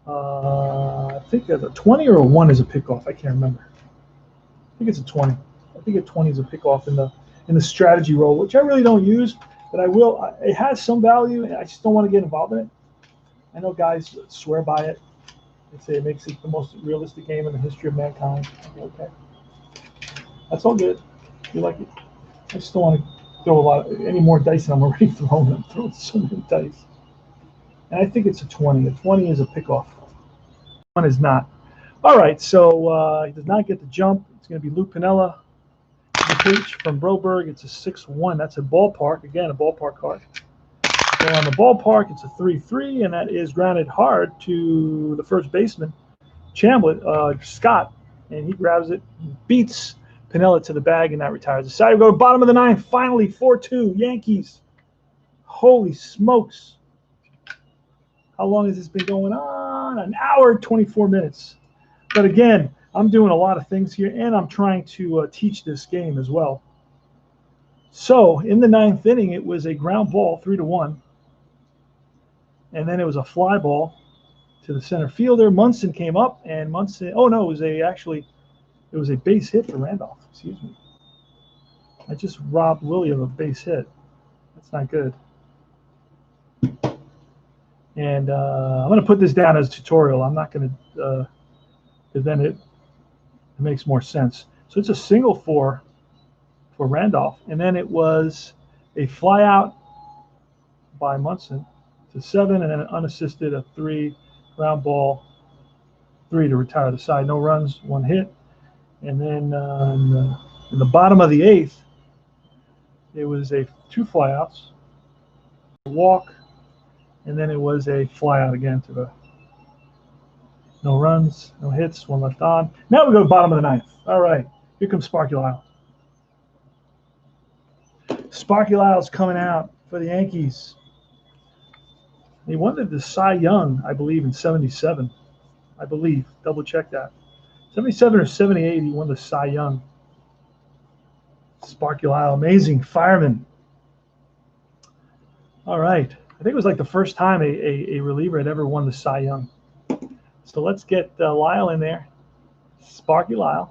Speaker 1: I think there's a 20 or a 1 is a pickoff. I can't remember. I think it's a 20. I think a 20 is a pickoff in the strategy role, which I really don't use, but I will. It has some value, and I just don't want to get involved in it. I know guys swear by it. They say it makes it the most realistic game in the history of mankind. Okay, that's all good. You like it? I just don't want to throw any more dice than I'm already throwing. I'm throwing so many dice, and I think it's a 20. A 20 is a pickoff. 1 is not. All right, so he does not get the jump. It's going to be Lou Piniella. The pitch from Broberg. It's a 6-1. That's a ballpark. Again, a ballpark card. So on the ballpark, it's a 3-3, and that is grounded hard to the first baseman, Scott, and he grabs it, beats Piniella to the bag, and that retires the side. We go to bottom of the 9th. Finally, 4-2, Yankees. Holy smokes. How long has this been going on? An hour and 24 minutes. But again, I'm doing a lot of things here, and I'm trying to teach this game as well. So in the 9th inning, it was a ground ball, 3-1. And then it was a fly ball to the center fielder. Munson came up, and Munson – oh, no, it was a base hit for Randolph. Excuse me. I just robbed Willie of a base hit. That's not good. And I'm going to put this down as a tutorial. I'm not going to because then it makes more sense. So it's a single for Randolph. And then it was a fly out by Munson to 7, and then an unassisted, a 3, ground ball, 3 to retire the side. No runs, 1 hit. And then in the bottom of the 8th, it was 2 flyouts, a walk, and then it was a fly out again to the No runs, no hits, one left on. Now we go to bottom of the ninth. All right, here comes Sparky Lyle. Sparky Lyle's coming out for the Yankees. He won the Cy Young, I believe, in '77. I believe. Double check that. 77 or 78, he won the Cy Young. Sparky Lyle, amazing fireman. All right. I think it was like the first time a reliever had ever won the Cy Young. So let's get Lyle in there. Sparky Lyle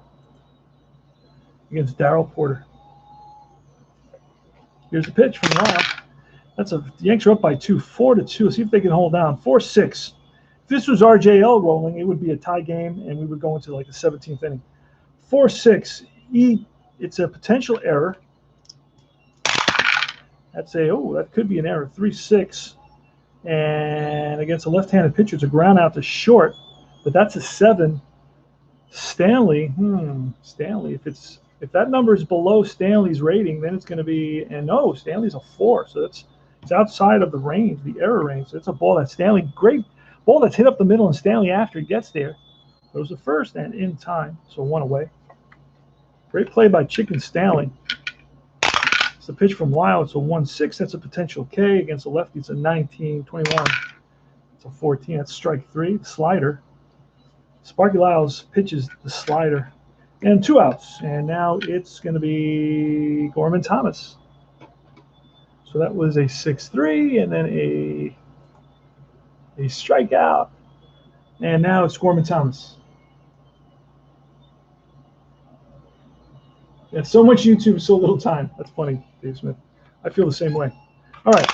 Speaker 1: against Darryl Porter. Here's a pitch from Lyle. The Yanks are up by 2, 4-2. Let's see if they can hold down. 4-6. If this was RJL rolling, it would be a tie game, and we would go into like the 17th inning. 4-6. It's a potential error. That could be an error. 3-6. And against a left-handed pitcher, it's a ground out to short, but that's a 7. Stanley, if that number is below Stanley's rating, then it's going to be, and no, Stanley's a 4, so it's outside of the range, the error range. So it's a ball that Stanley, great ball that's hit up the middle, and Stanley after he gets there goes to first and in time, so 1 away. Great play by Chicken Stanley. It's a pitch from Lyle. It's a 1-6. That's a potential K. Against a lefty, it's a 19-21. It's a 14. That's strike 3. Slider. Sparky Lyle's pitches the slider. And 2 outs. And now it's going to be Gorman Thomas. So that was a 6-3 and then a strikeout. And now it's Gorman Thomas. Yeah, so much YouTube, so little time. That's funny, Dave Smith. I feel the same way. All right,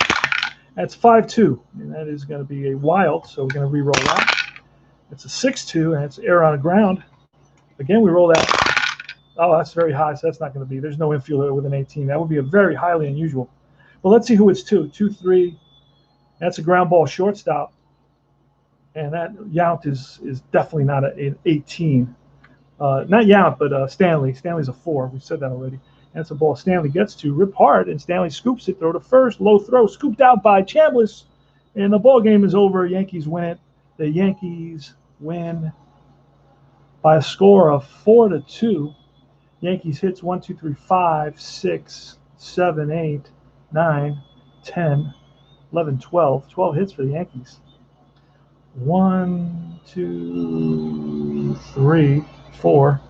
Speaker 1: that's 5-2, and that is going to be a wild, so we're going to re-roll that. It's a 6-2, and it's air on the ground. Again, we roll that. Oh, that's very high, so that's not going to be. There's no infielder with an 18. That would be a very highly unusual. Well, let's see who it's to. 2-3. That's a ground ball shortstop, and that Yount is definitely not an 18. Not Yount, but Stanley. Stanley's a 4. We said that already. That's a ball Stanley gets to. Rip hard, and Stanley scoops it. Throw to first. Low throw. Scooped out by Chambliss. And the ball game is over. Yankees win it. The Yankees win by a score of 4-2. Yankees hits 1, 2, 3, 5, 6, 7, 8, 9, 10, 11, 12. 12 hits for the Yankees. 1, 2, 3, 4.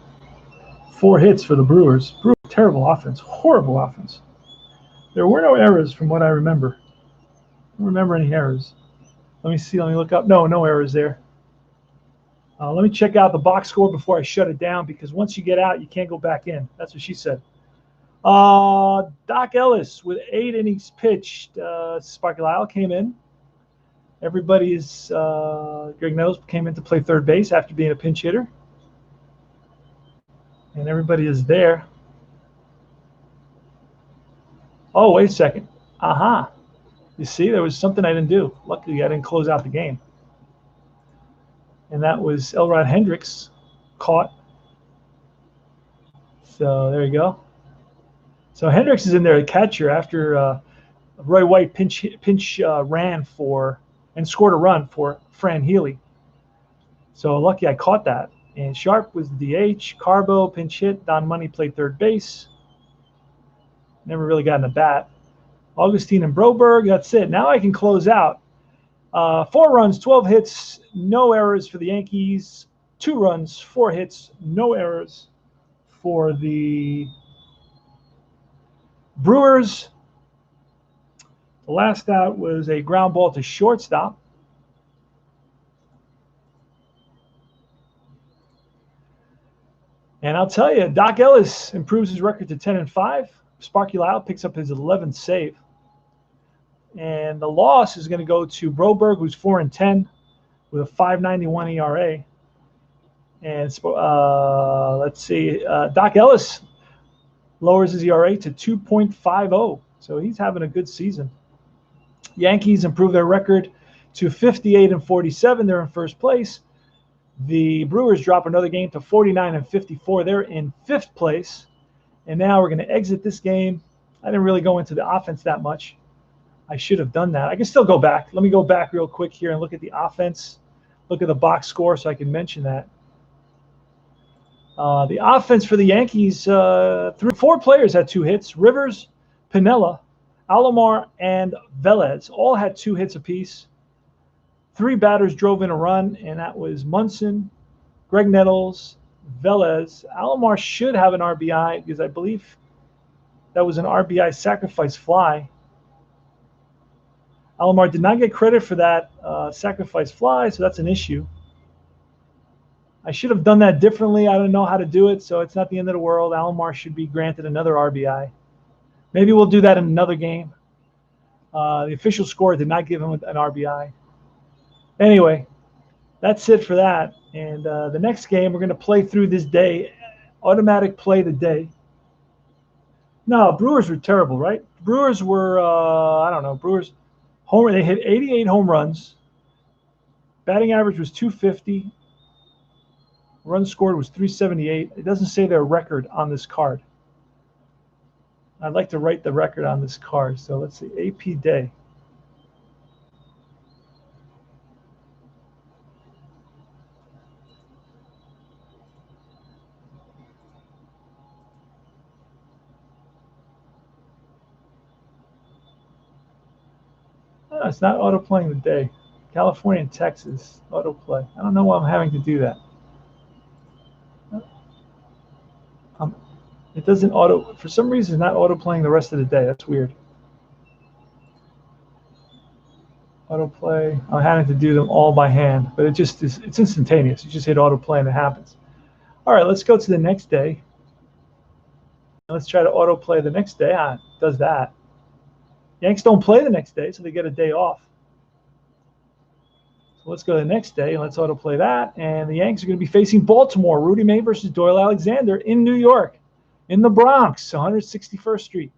Speaker 1: 4 hits for the Brewers. Brewers, terrible offense, horrible offense. There were no errors from what I remember. I don't remember any errors. Let me see. Let me look up. No errors there. Let me check out the box score before I shut it down, because once you get out, you can't go back in. That's what she said. Doc Ellis with 8 innings pitched. Sparky Lyle came in. Everybody is Greg Nettles came in to play third base after being a pinch hitter. And everybody is there. Oh, wait a second. Aha. You see, there was something I didn't do. Luckily, I didn't close out the game. And that was Elrod Hendricks caught. So there you go. So Hendricks is in there, a catcher, after Roy White pinch ran for and scored a run for Fran Healy. So lucky I caught that. And Sharp was the DH. Carbo pinch hit. Don Money played third base. Never really got in a bat. Augustine and Broberg, that's it. Now I can close out. 4 runs, 12 hits, no errors for the Yankees. 2 runs, 4 hits, no errors for the Brewers. The last out was a ground ball to shortstop. And I'll tell you, Doc Ellis improves his record to 10-5. Sparky Lyle picks up his 11th save. And the loss is going to go to Broberg, who's 4-10 with a 5.91 ERA. And let's see, Doc Ellis lowers his ERA to 2.50. So he's having a good season. Yankees improve their record to 58-47. They're in first place. The Brewers drop another game to 49-54. They're in 5th place. And now we're going to exit this game. I didn't really go into the offense that much. I should have done that. I can still go back. Let me go back real quick here and look at the offense. look at the box score so I can mention that. The offense for the Yankees, 4 players had 2 hits. Rivers, Pinella, Alomar, and Velez all had 2 hits apiece. 3 batters drove in a run, and that was Munson, Greg Nettles, Velez. Alomar should have an RBI because I believe that was an RBI sacrifice fly. Alomar did not get credit for that sacrifice fly, so that's an issue. I should have done that differently. I don't know how to do it, so it's not the end of the world. Alomar should be granted another RBI. Maybe we'll do that in another game. The official score did not give him an RBI. Anyway, that's it for that. And the next game, we're going to play through this day. Automatic play the day. No, Brewers were terrible, right? Brewers were, I don't know, Brewers, they hit 88 home runs. Batting average was 250. Runs scored was 378. It doesn't say their record on this card. I'd like to write the record on this card. So let's see, AP day. Oh, it's not auto-playing the day. California and Texas, autoplay. I don't know why I'm having to do that. It doesn't auto, for some reason, it's not auto-playing the rest of the day. That's weird. Autoplay. I'm having to do them all by hand, but it just is, it's instantaneous. You just hit autoplay and it happens. All right, let's go to the next day. Let's try to autoplay the next day. It does that. Yanks don't play the next day, so they get a day off. So let's go to the next day, and let's autoplay that. And the Yanks are going to be facing Baltimore. Rudy May versus Doyle Alexander in New York, in the Bronx, 161st Street.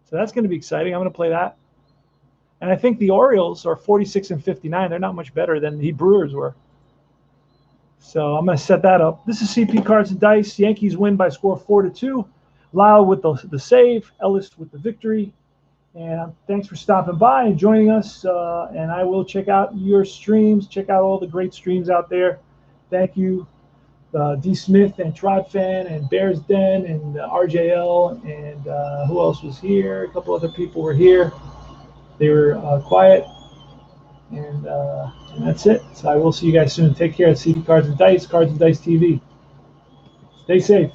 Speaker 1: So that's going to be exciting. I'm going to play that. And I think the Orioles are 46 and 59. They're not much better than the Brewers were. So I'm going to set that up. This is CP Cards and Dice. Yankees win by score 4-2. Lyle with the save. Ellis with the victory. And thanks for stopping by and joining us. And I will check out your streams. Check out all the great streams out there. Thank you, D. Smith and Trod Fan and Bears Den and RJL. And who else was here? A couple other people were here. They were quiet. And that's it. So I will see you guys soon. Take care. CP Cards and Dice, Cards and Dice TV. Stay safe.